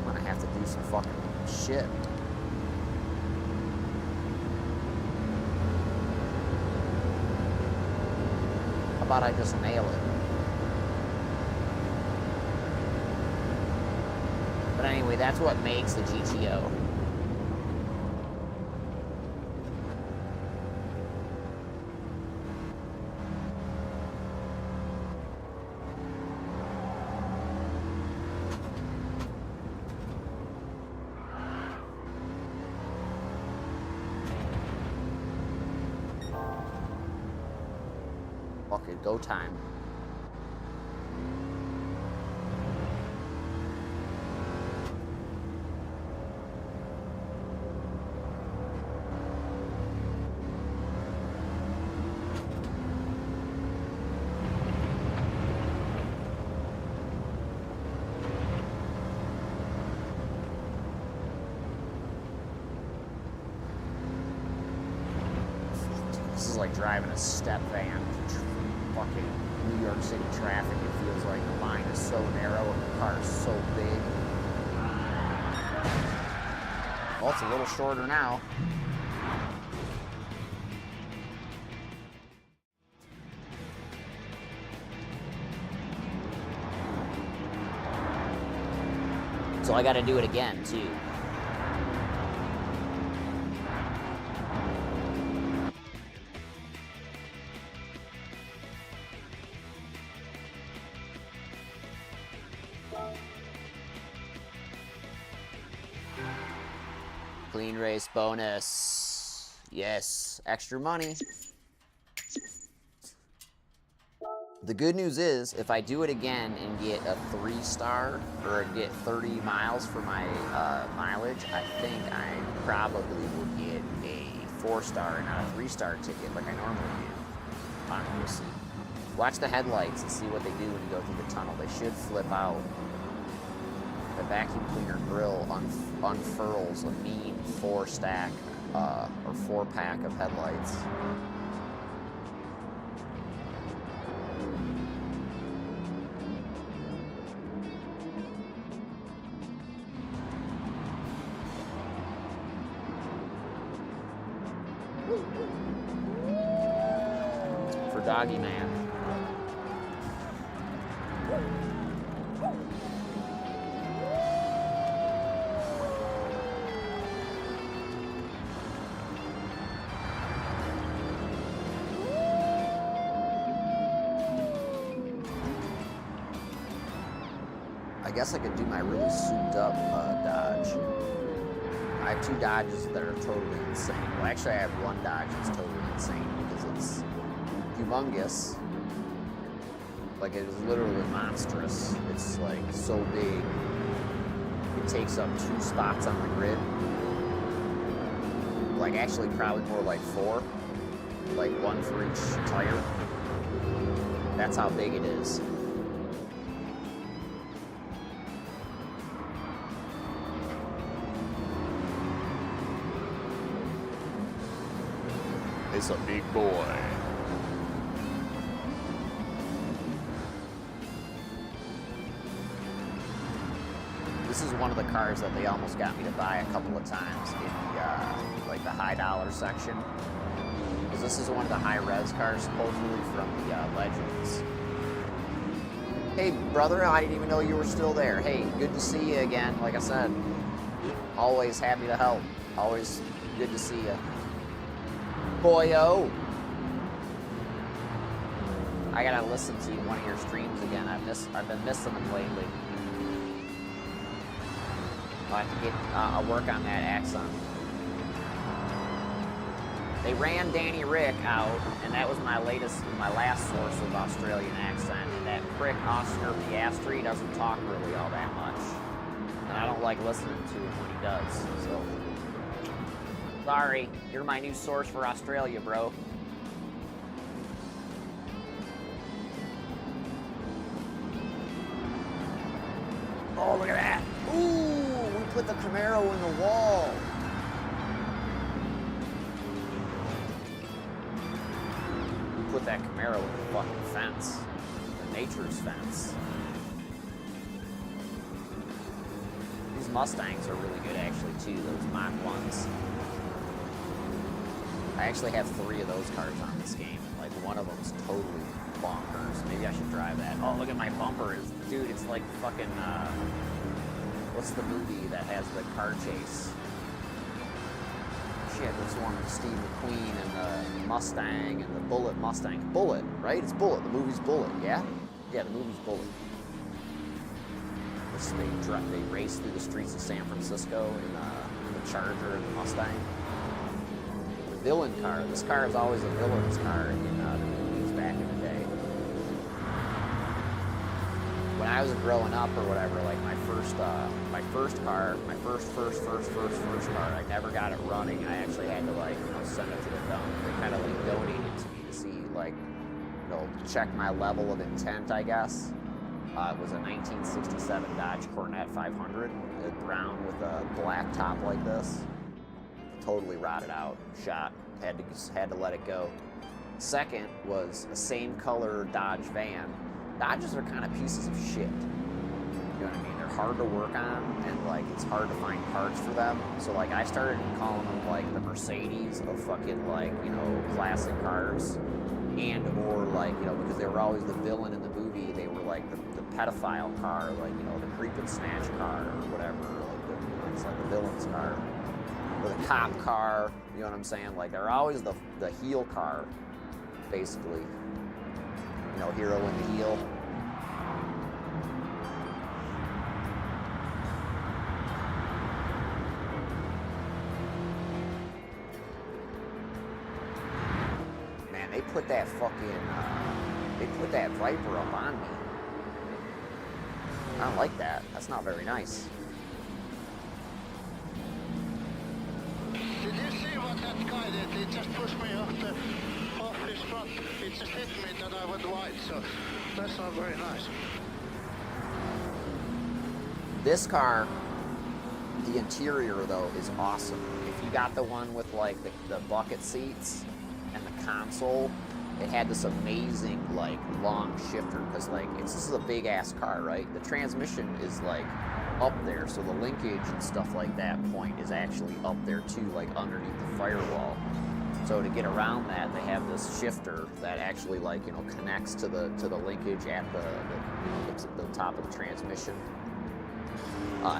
I'm gonna have to do some fucking shit. How about I just nail it? But anyway, that's what makes the GTO. Fuck it, go time. This is like driving a step van. Fucking New York City traffic. It feels like the line is so narrow and the car is so big. Well, it's a little shorter now. So I got to do it again too. Clean race bonus. Yes, extra money. The good news is, if I do it again and get a 3-star or get 30 miles for my mileage, I think I probably will get a 4-star and not a 3-star ticket like I normally do. I don't know, we'll see. Watch the headlights and see what they do when you go through the tunnel. They should flip out. The vacuum cleaner grill unfurls a mean 4-stack or 4-pack of headlights. doggy man. I guess I could do my really souped up Dodge. I have 2 Dodges that are totally insane. Well, actually, I have 1 Dodge that's totally insane because it's humongous. Like, it is literally monstrous. It's like so big. It takes up 2 spots on the grid. Like, actually, probably more like 4. Like, 1 for each tire. That's how big it is. It's a big boy. This is one of the cars that they almost got me to buy a couple of times in the like the high dollar section. Because this is one of the high res cars supposedly from the Legends. Hey brother, I didn't even know you were still there. Hey, good to see you again. Like I said, always happy to help. Always good to see you. Boyo. I gotta listen to one of your streams again. I've been missing them lately. I'll have to get I'll work on that accent. They ran Danny Rick out, and that was my last source of Australian accent. And that prick Oscar Piastri doesn't talk really all that much, and I don't like listening to him when he does. So. Sorry, you're my new source for Australia, bro. Oh, look at that. Ooh, we put the Camaro in the wall. We put that Camaro in the fucking fence. The nature's fence. These Mustangs are really good, actually, too, those Mach 1s. I actually have 3 of those cars on this game. Like, one of them's totally bonkers. Maybe I should drive that. Oh, look at my bumper. Dude, it's like fucking, what's the movie that has the car chase? Shit, this one with Steve McQueen and the Mustang and the Bullet Mustang. Bullet, right? It's Bullet. The movie's Bullet, yeah? Yeah, the movie's Bullet. They race through the streets of San Francisco in the Charger and the Mustang. Villain car. This car is always a villain's car in the movies back in the day. When I was growing up or whatever, like my first car, I never got it running. I actually had to like, send it to the dump. They kind of like donated to me to see like, check my level of intent, I guess. It was a 1967 Dodge Corvette 500, brown with a black top like this. Totally rotted out, shot, had to let it go. Second was a same color Dodge van. Dodges are kind of pieces of shit. You know what I mean? They're hard to work on, and like it's hard to find parts for them. So like I started calling them like the Mercedes of fucking like, classic cars. And or like, because they were always the villain in the movie, they were like the pedophile car, like, the creep and snatch car or whatever. Like it's like the villain's car. Or the cop car, you know what I'm saying? Like, they're always the heel car, basically. Hero in the heel. Man, they put that Viper up on me. I don't like that. That's not very nice. Did you see what that guy did? He just pushed me off his front. He just hit me that I went wide, so that's not very nice. This car, the interior though, is awesome. If you got the one with like the bucket seats and the console, it had this amazing like long shifter because like this is a big ass car, right? The transmission is like up there, so the linkage and stuff like that point is actually up there too, like underneath the firewall. So to get around that, they have this shifter that actually, like, you know, connects to the linkage at the top of the transmission.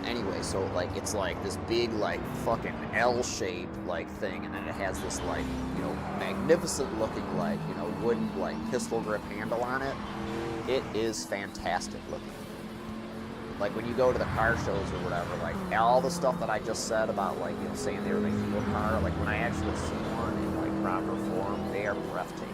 Anyway, so like it's like this big like fucking L-shaped like thing, and then it has this like, you know, magnificent looking like, you know, wooden like pistol grip handle on it. It is fantastic looking. Like when you go to the car shows or whatever, like all the stuff that I just said about like, you know, saying they were making a car, like when I actually see one in like proper form, they are breathtaking.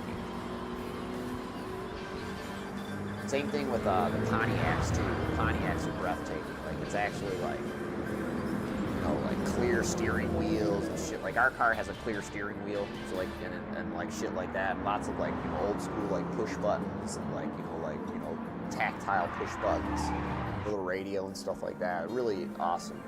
Same thing with the Pontiacs too. The Pontiacs are breathtaking. Like it's actually like, you know, like clear steering wheels and shit. Like our car has a clear steering wheel, so like and like shit like that. And lots of like, you know, old school like push buttons and like, you know, tactile push buttons, little radio and stuff like that. Really awesome.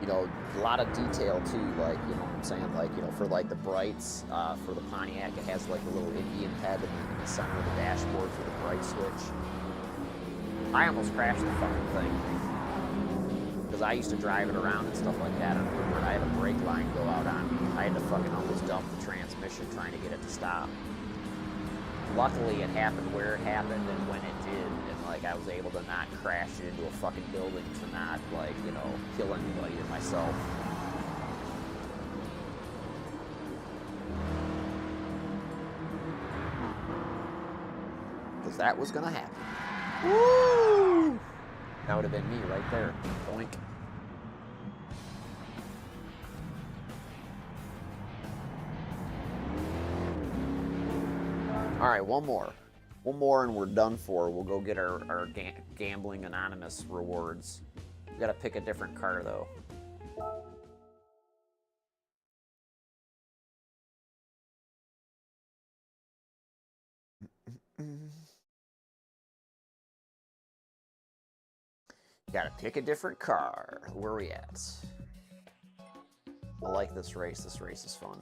You know, a lot of detail too, like, you know what I'm saying, like, you know, for like the brights, for the Pontiac, it has like a little Indian head in the center of the dashboard for the bright switch. I almost crashed the fucking thing, because I used to drive it around and stuff like that, and I had a brake line go out on me. I had to fucking almost dump the transmission trying to get it to stop. Luckily, it happened where it happened and when it did, and like I was able to not crash it into a fucking building, to not like, you know, kill anybody or myself. Because that was gonna happen. Woo! That would have been me right there. Boink. All right, one more and we're done for. We'll go get our Gambling Anonymous rewards. We gotta pick a different car though. Gotta pick a different car. Where are we at? I like this race. This race is fun.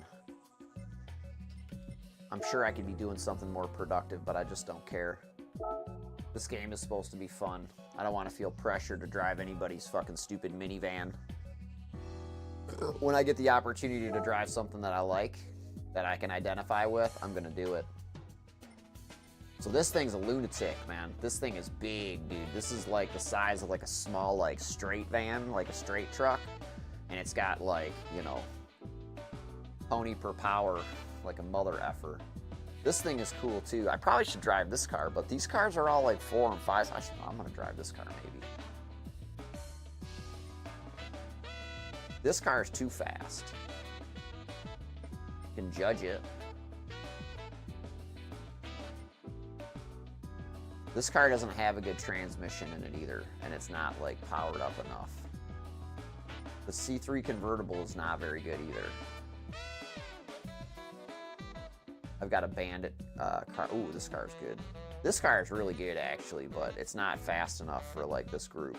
I'm sure I could be doing something more productive, but I just don't care. This game is supposed to be fun. I don't want to feel pressure to drive anybody's fucking stupid minivan. When I get the opportunity to drive something that I like, that I can identify with, I'm gonna do it. So this thing's a lunatic, man. This thing is big, dude. This is like the size of like a small, like straight van, like a straight truck. And it's got like, you know, pony per power, like a mother effer. This thing is cool too. I probably should drive this car, but these cars are all like 4 and 5. I'm gonna drive this car maybe. This car is too fast. You can judge it. This car doesn't have a good transmission in it either, and it's not like powered up enough. The C3 convertible is not very good either. I've got a Bandit car. Ooh, this car's good. This car is really good actually, but it's not fast enough for like this group.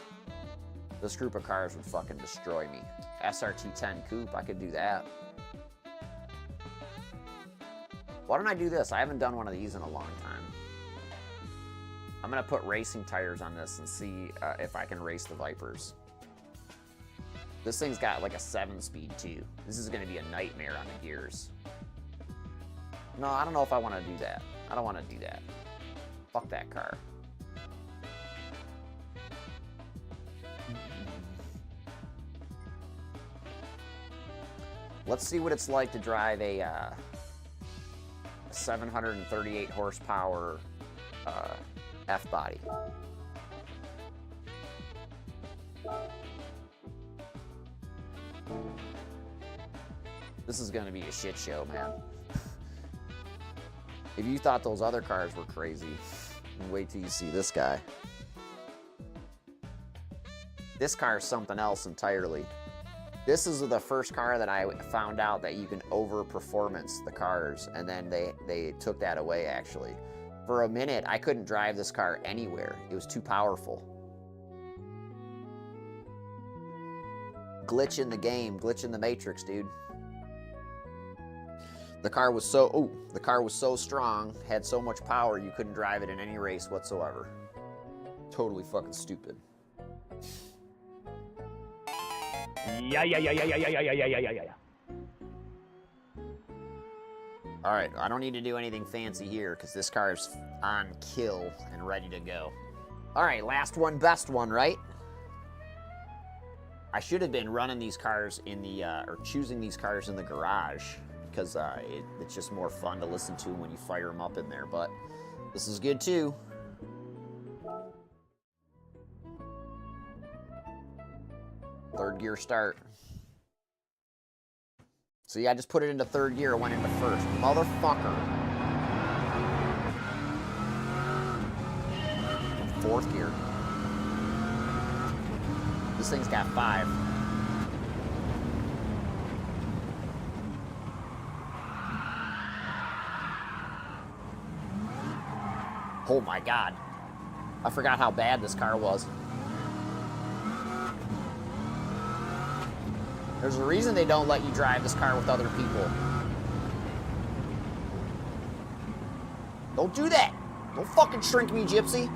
This group of cars would fucking destroy me. SRT10 Coupe, I could do that. Why don't I do this? I haven't done one of these in a long time. I'm gonna put racing tires on this and see if I can race the Vipers. This thing's got like a 7-speed too. This is gonna be a nightmare on the gears. No, I don't know if I want to do that. I don't want to do that. Fuck that car. Let's see what it's like to drive a 738 horsepower F-body. This is going to be a shit show, man. If you thought those other cars were crazy, wait till you see this guy. This car is something else entirely. This is the first car that I found out that you can over-performance the cars, and then they took that away, actually. For a minute, I couldn't drive this car anywhere. It was too powerful. Glitch in the game, glitch in the matrix, dude. The car was so strong, had so much power, you couldn't drive it in any race whatsoever. Totally fucking stupid. Yeah. All right, I don't need to do anything fancy here because this car is on kill and ready to go. All right, last one, best one, right? I should have been running these cars in the, or choosing these cars in the garage because it's just more fun to listen to when you fire them up in there, but this is good too. Third gear start. See, I just put it into third gear, it went into first. Motherfucker. Fourth gear. This thing's got 5. Oh my God. I forgot how bad this car was. There's a reason they don't let you drive this car with other people. Don't do that. Don't fucking shrink me, Gypsy.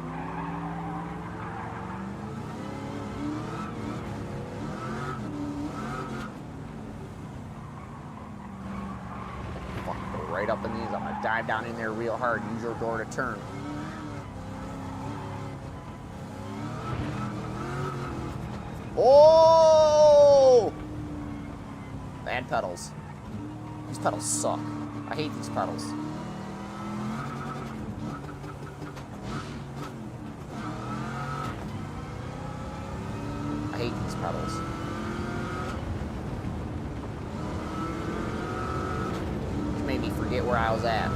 Fucking go right up in these. I'm gonna dive down in there real hard. Use your door to turn. Oh! Bad pedals. These pedals suck. I hate these pedals. I hate these pedals. It made me forget where I was at.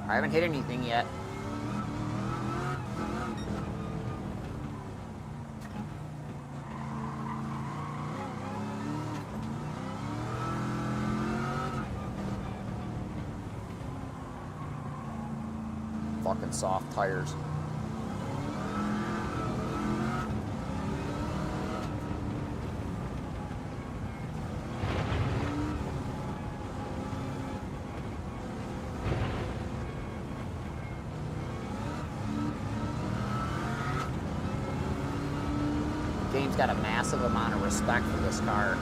I haven't hit anything yet. Fucking soft tires. Game's got a massive amount of respect for this car.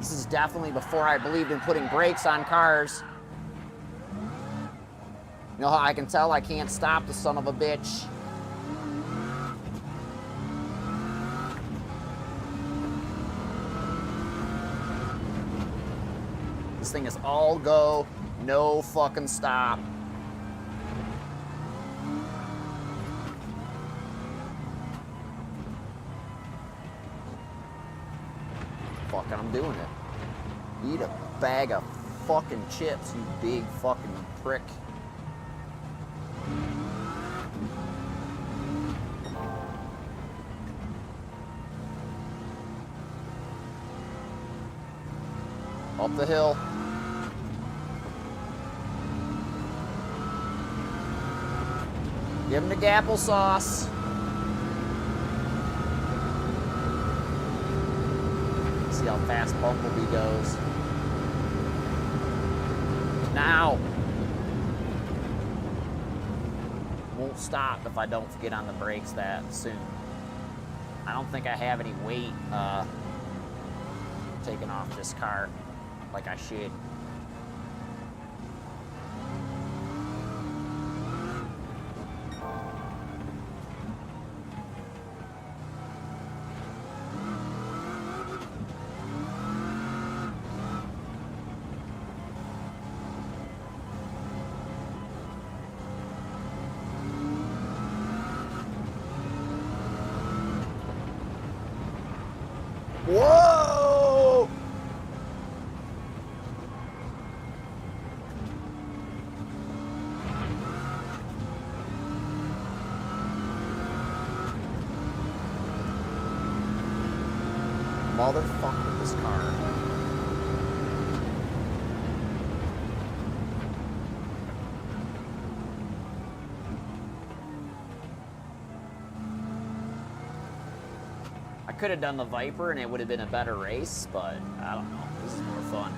This is definitely before I believed in putting brakes on cars. You know how I can tell I can't stop the son of a bitch? This thing is all go, no fucking stop. Fucking, I'm doing it. Eat a bag of fucking chips, you big fucking prick. Up the hill. Give him the gapple sauce. See how fast Bumblebee goes. Now. Won't stop if I don't get on the brakes that soon. I don't think I have any weight taken off this car like I should. Whoa! Motherfucker, this car. could have done the Viper and it would have been a better race, but I don't know. This is more fun.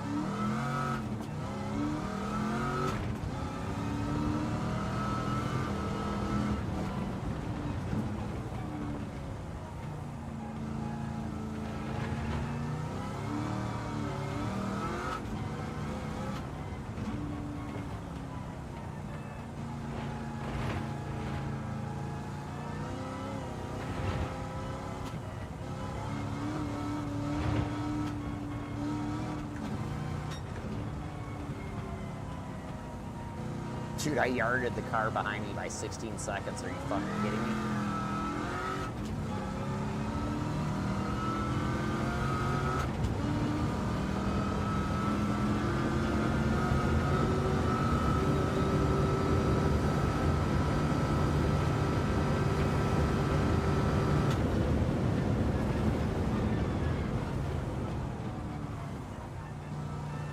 Dude, I yarded the car behind me by 16 seconds. Are you fucking kidding me?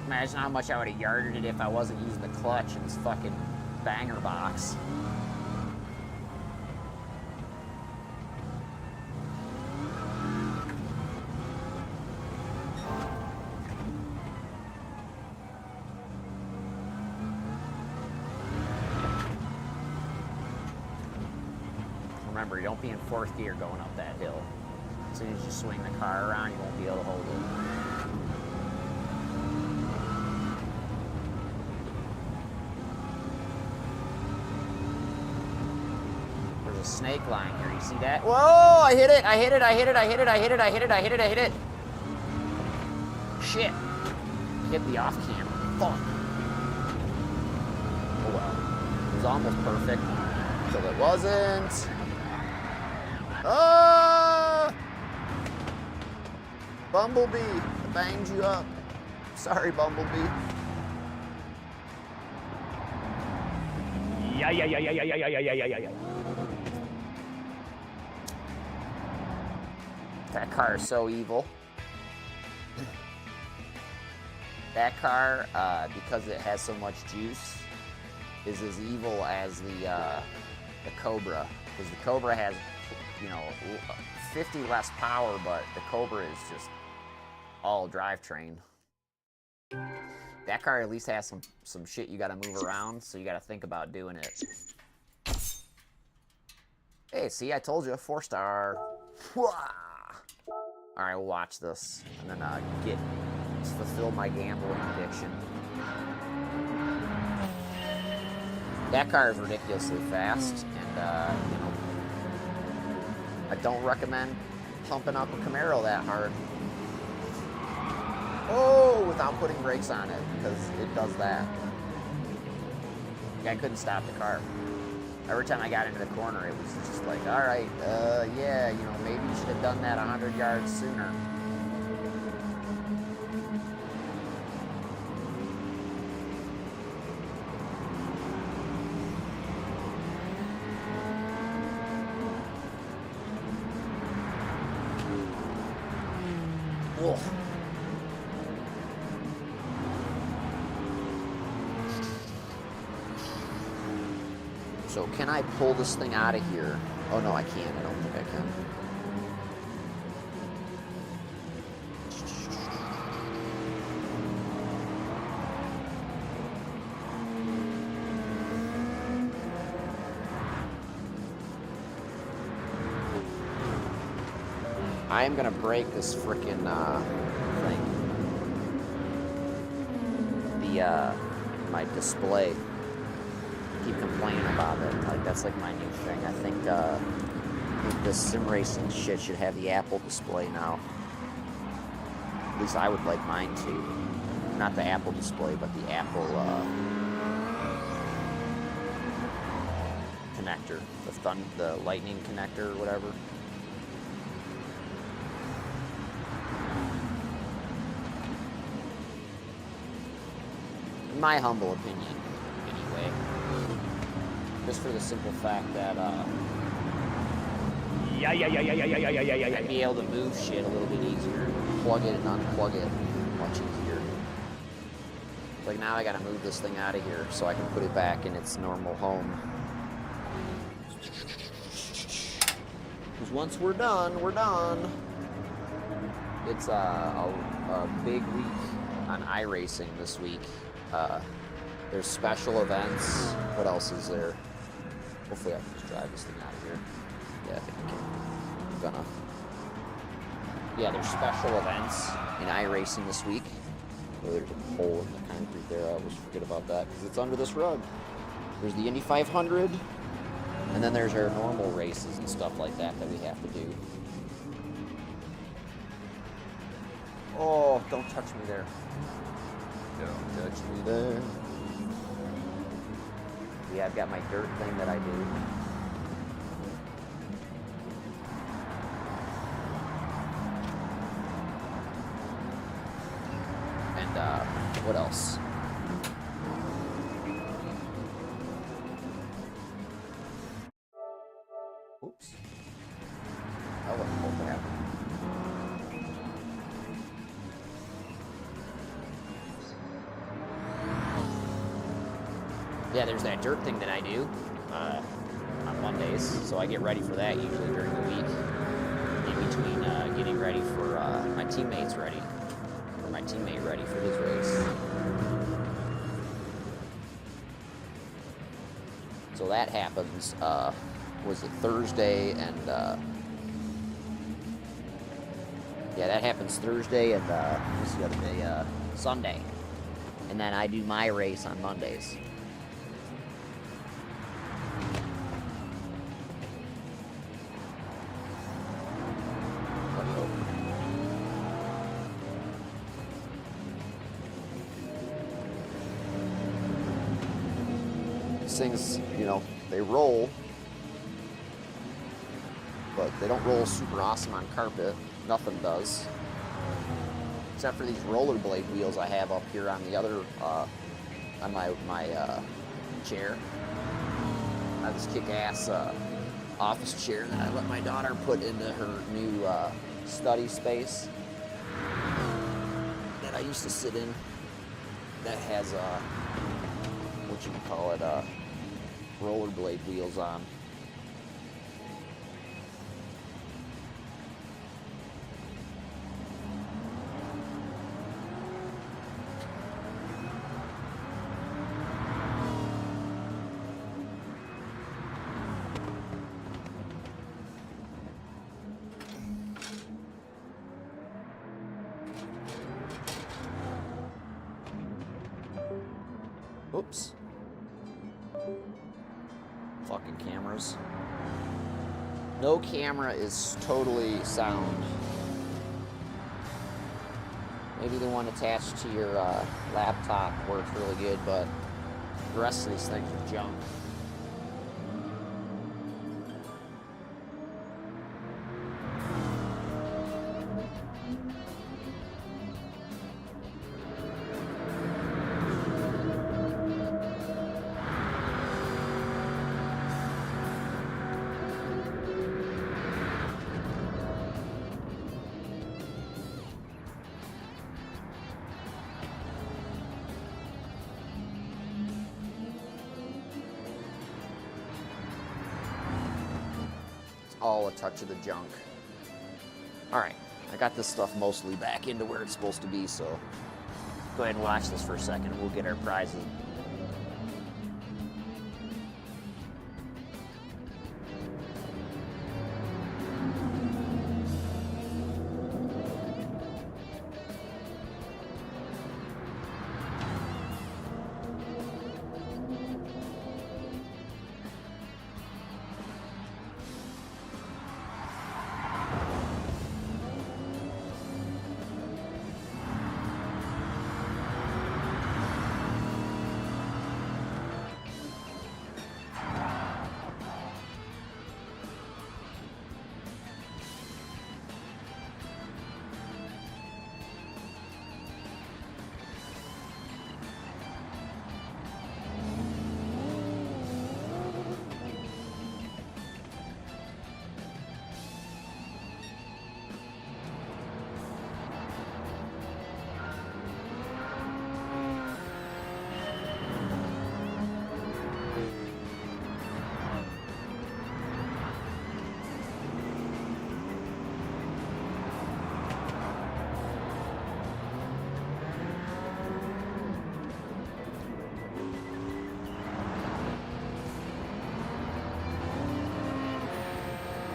Imagine how much I would have yarded it if I wasn't using the clutch in this fucking banger box. Remember, don't be in fourth gear going up that hill. As soon as you swing the car around, you won't be able to hold it. A snake line here, you see that? Whoa, I hit it, I hit it, I hit it, I hit it, I hit it, I hit it, I hit it, I hit it. Shit. Hit the off camera. Fuck. Oh well. It was almost perfect until it wasn't. Ah! Bumblebee, I banged you up. Sorry, Bumblebee. Yeah. That car is so evil. That car, because it has so much juice, is as evil as the Cobra. Because the Cobra has, 50 less power, but the Cobra is just all drivetrain. That car at least has some shit you gotta move around, so you gotta think about doing it. Hey, see, I told you, 4-star. Alright, we'll watch this, and then fulfill my gambling addiction. That car is ridiculously fast, and, I don't recommend pumping up a Camaro that hard. Oh, without putting brakes on it, because it does that. I couldn't stop the car. Every time I got into the corner, it was just like, all right, yeah, maybe you should have done that 100 yards sooner. Ugh. So can I pull this thing out of here? Oh no, I can't. I don't think I can. I am gonna break this frickin' thing. My display. Keep complaining about it. Like, that's like my new thing. I think this sim racing shit should have the Apple display now. At least I would like mine to. Not the Apple display, but the Apple connector, the lightning connector or whatever. In my humble opinion, anyway. Just for the simple fact that I'd be able to move shit a little bit easier, plug it and unplug it much easier. Like now I gotta move this thing out of here so I can put it back in its normal home. Because once we're done, we're done. it's a big week on iRacing this week. There's special events. What else is there? Hopefully I can just drive this thing out of here. Yeah, I think I can. I'm gonna. Yeah, there's special events in iRacing this week. Oh, there's a hole in the concrete there. I always forget about that because it's under this rug. There's the Indy 500, and then there's our normal races and stuff like that we have to do. Oh, don't touch me there. Don't touch me there. Yeah, I've got my dirt thing that I do. And, what else? Oops. That wasn't supposed to happen. Yeah, there's that dirt thing that I do on Mondays, so I get ready for that usually during the week, in between getting ready for my teammates ready, or my teammate ready for his race. So that happens, was it Thursday, and yeah, that happens Thursday, and what's the other day, Sunday, and then I do my race on Mondays. Things, you know, they roll, but they don't roll super awesome on carpet. Nothing does, except for these rollerblade wheels I have up here on the other, on my chair. I have this kick-ass office chair that I let my daughter put into her new study space that I used to sit in. That has what you call it, rollerblade wheels on. Oops. Fucking cameras. No camera is totally sound. Maybe the one attached to your laptop works really good, but the rest of these things are junk. All a touch of the junk. Alright, I got this stuff mostly back into where it's supposed to be, so go ahead and watch this for a second and we'll get our prizes.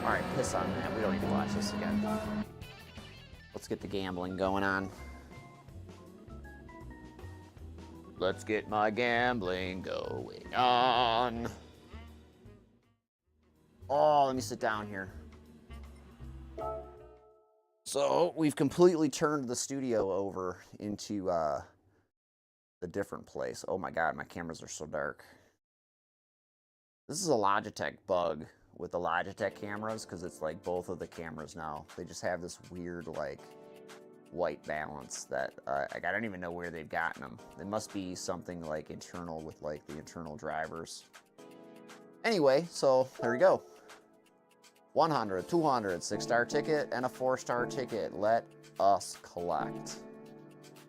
Alright, piss on that. We don't need to watch this again. Let's get the gambling going on. Let's get my gambling going on. Oh, let me sit down here. So, we've completely turned the studio over into a different place. Oh my god, my cameras are so dark. This is a Logitech bug with the Logitech cameras, because it's like both of the cameras now. They just have this weird, like, white balance that I don't even know where they've gotten them. It must be something like internal with like the internal drivers. Anyway, so there we go. 100, 200, 6-star ticket, and a 4-star ticket. Let us collect.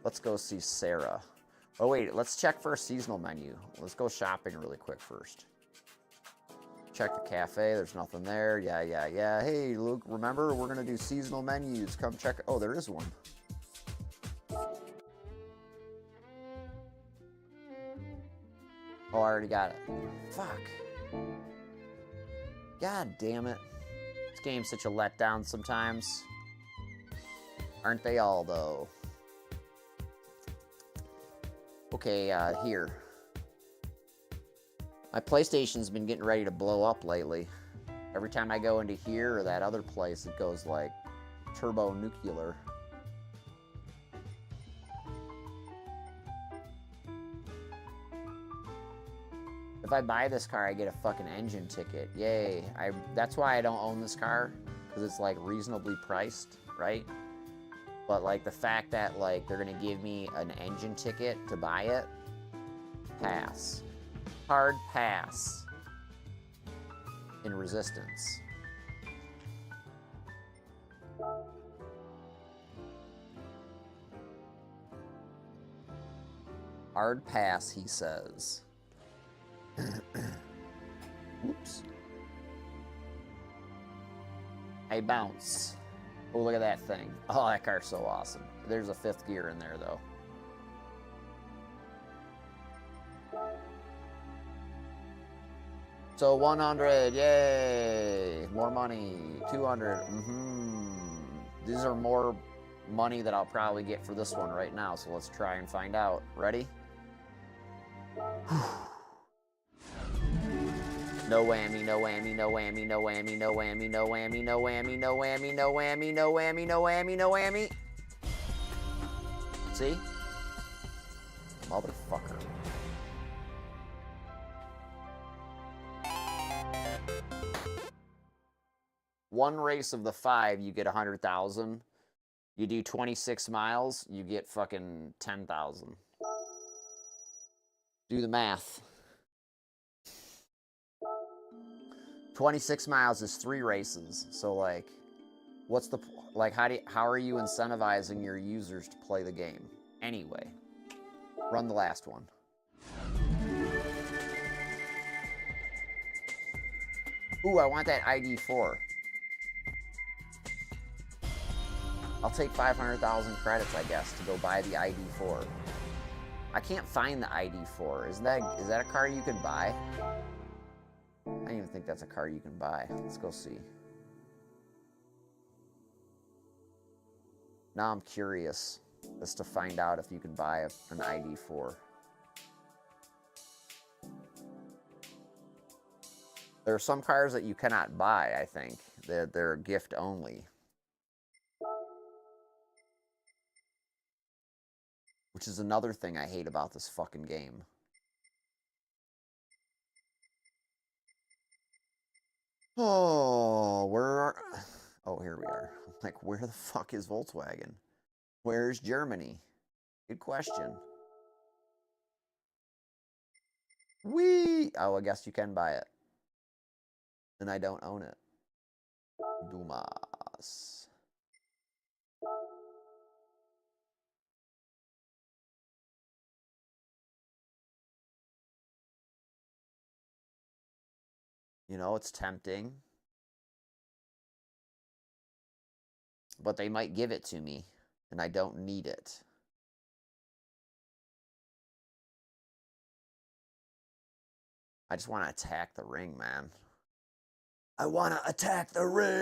Let's go see Sarah. Oh wait, let's check for a seasonal menu. Let's go shopping really quick first. Check the cafe, there's nothing there. Yeah. Hey, Luke, remember, we're gonna do seasonal menus. Come check. Oh, there is one. Oh, I already got it. Fuck. God damn it. This game's such a letdown sometimes. Aren't they all, though? Okay, here. My PlayStation's been getting ready to blow up lately. Every time I go into here or that other place, it goes like turbo nuclear. If I buy this car, I get a fucking engine ticket. Yay. That's why I don't own this car, because it's like reasonably priced, right? But like the fact that like they're gonna give me an engine ticket to buy it, pass. Hard pass. In resistance. Hard pass, he says. Oops. Hey, bounce. Oh, look at that thing. Oh, that car's so awesome. There's a 5th gear in there, though. So 100, yay! More money. 200, These are more money that I'll probably get for this one right now, so let's try and find out. Ready? No whammy, no whammy, no whammy, no whammy, no whammy, no whammy, no whammy, no whammy, no whammy, no whammy, no whammy, no whammy. See? Motherfucker. One race of the 5, you get 100,000. You do 26 miles, you get fucking 10,000. Do the math. 26 miles is 3 races. So like, what's the, like, how are you incentivizing your users to play the game? Anyway, run the last one. Ooh, I want that ID4. I'll take 500,000 credits, I guess, to go buy the ID4. I can't find the ID4. Is that a car you can buy? I don't even think that's a car you can buy. Let's go see. Now I'm curious as to find out if you can buy an ID4. There are some cars that you cannot buy, I think. They're gift only. Which is another thing I hate about this fucking game. Oh, oh, here we are. Like, where the fuck is Volkswagen? Where's Germany? Good question. Whee! Oh, I guess you can buy it. And I don't own it. Dumas. You know, it's tempting. But they might give it to me, and I don't need it. I just want to attack the ring, man. I want to attack the ring.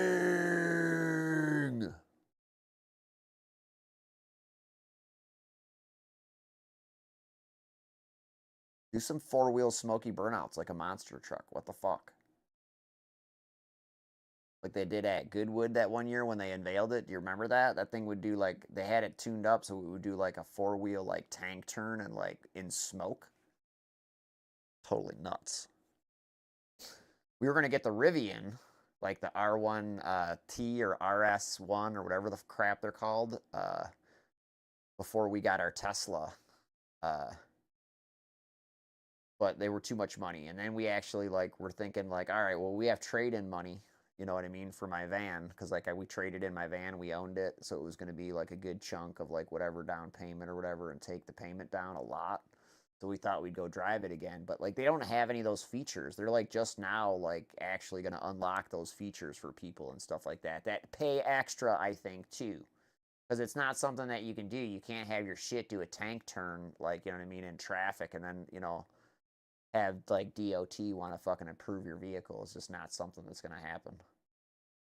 Do some four-wheel smoky burnouts like a monster truck. What the fuck? Like they did at Goodwood that one year when they unveiled it. Do you remember that? That thing would do like, they had it tuned up so it would do like a four-wheel like tank turn and like in smoke. Totally nuts. We were going to get the Rivian, like the R1T or RS1 or whatever the crap they're called, before we got our Tesla. But they were too much money. And then we actually like were thinking like, all right, well, we have trade-in money, you know what I mean, for my van, because like we traded in my van, we owned it, so it was going to be like a good chunk of like whatever down payment or whatever, and take the payment down a lot. So we thought we'd go drive it again, but like they don't have any of those features. They're like just now like actually going to unlock those features for people and stuff like that that pay extra, I think, too. Because it's not something that you can do. You can't have your shit do a tank turn, like, you know what I mean, in traffic, and then, you know, have like DOT want to fucking improve your vehicle. It's just not something that's going to happen.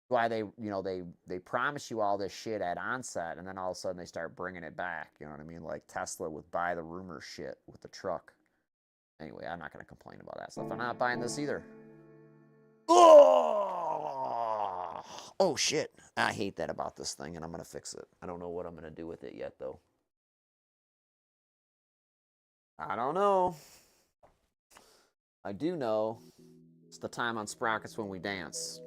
Why they, you know, they promise you all this shit at onset, and then all of a sudden they start bringing it back. You know what I mean? Like Tesla with buy the rumor shit with the truck. Anyway, I'm not going to complain about that stuff. I'm not buying this either. Oh shit. I hate that about this thing, and I'm going to fix it. I don't know what I'm going to do with it yet, though. I don't know. I do know it's the time on Sprockets when we dance.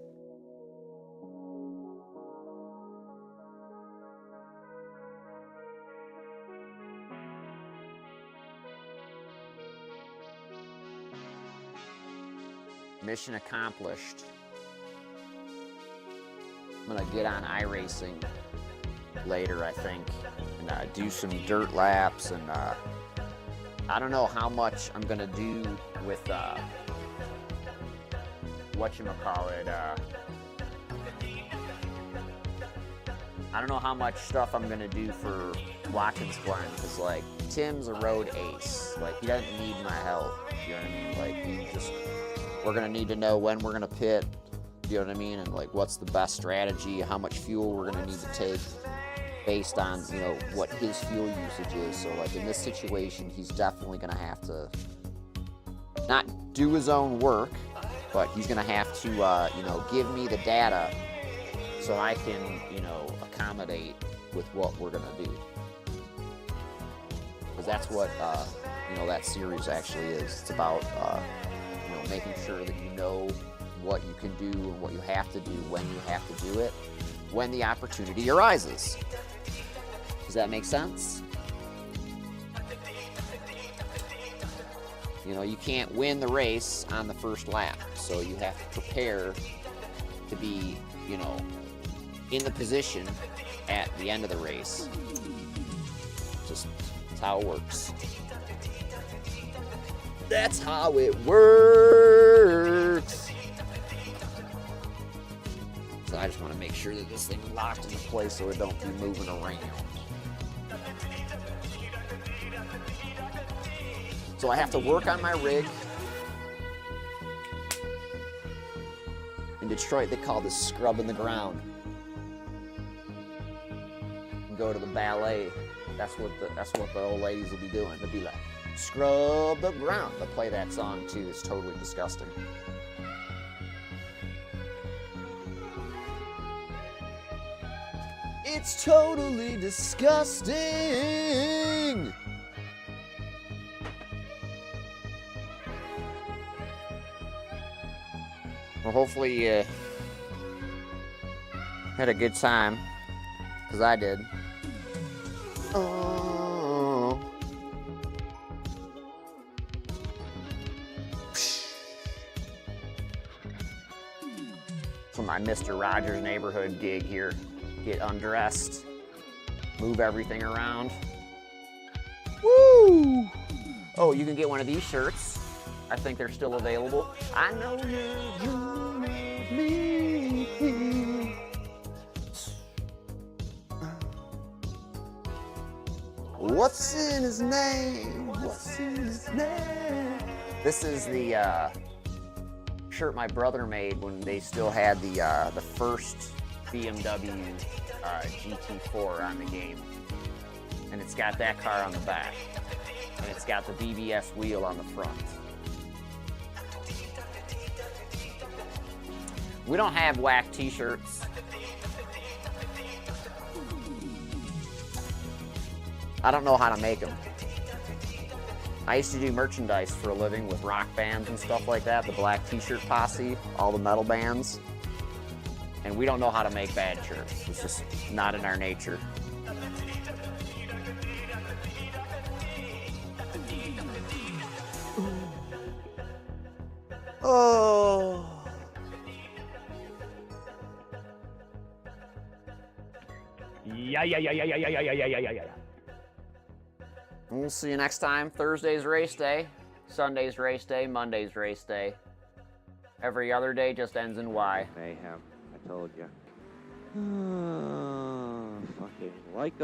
Mission accomplished. I'm gonna get on iRacing later, I think, and do some dirt laps, and I don't know how much I'm gonna do with whatchamacallit, I don't know how much stuff I'm gonna do for Watkins Glen, because like Tim's a road ace. Like he doesn't need my help. You know what I mean? Like we're gonna need to know when we're gonna pit. You know what I mean? And like what's the best strategy? How much fuel we're gonna need to take based on, you know, what his fuel usage is. So like in this situation, he's definitely gonna have to not do his own work, but he's gonna have to you know, give me the data so I can, you know, accommodate with what we're gonna do. Because that's what you know, that series actually is. It's about you know, making sure that you know what you can do and what you have to do when you have to do it, when the opportunity arises. Does that make sense? You know, you can't win the race on the first lap, so you have to prepare to be, you know, in the position at the end of the race. Just, that's how it works. That's how it works. So I just want to make sure that this thing's locked into place so it don't be moving around. So I have to work on my rig. In Detroit, they call this scrubbing the ground. And go to the ballet. That's what the old ladies will be doing. They'll be like, scrub the ground. They'll play that song too. It's totally disgusting. It's totally disgusting. Well, hopefully you had a good time, because I did. Oh. For my Mr. Rogers neighborhood gig here. Get undressed, move everything around. Woo! Oh, you can get one of these shirts. I think they're still available. I know you love me. What's in his name? What's in his name? This is the shirt my brother made when they still had the first BMW GT4 on the game. And it's got that car on the back. And it's got the BBS wheel on the front. We don't have whack t-shirts. I don't know how to make them. I used to do merchandise for a living with rock bands and stuff like that, the Black T-shirt posse, all the metal bands. And we don't know how to make bad shirts. It's just not in our nature. Oh. Yeah. We'll see you next time. Thursday's race day, Sunday's race day, Monday's race day. Every other day just ends in Y. Mayhem. I told you. Fucking like a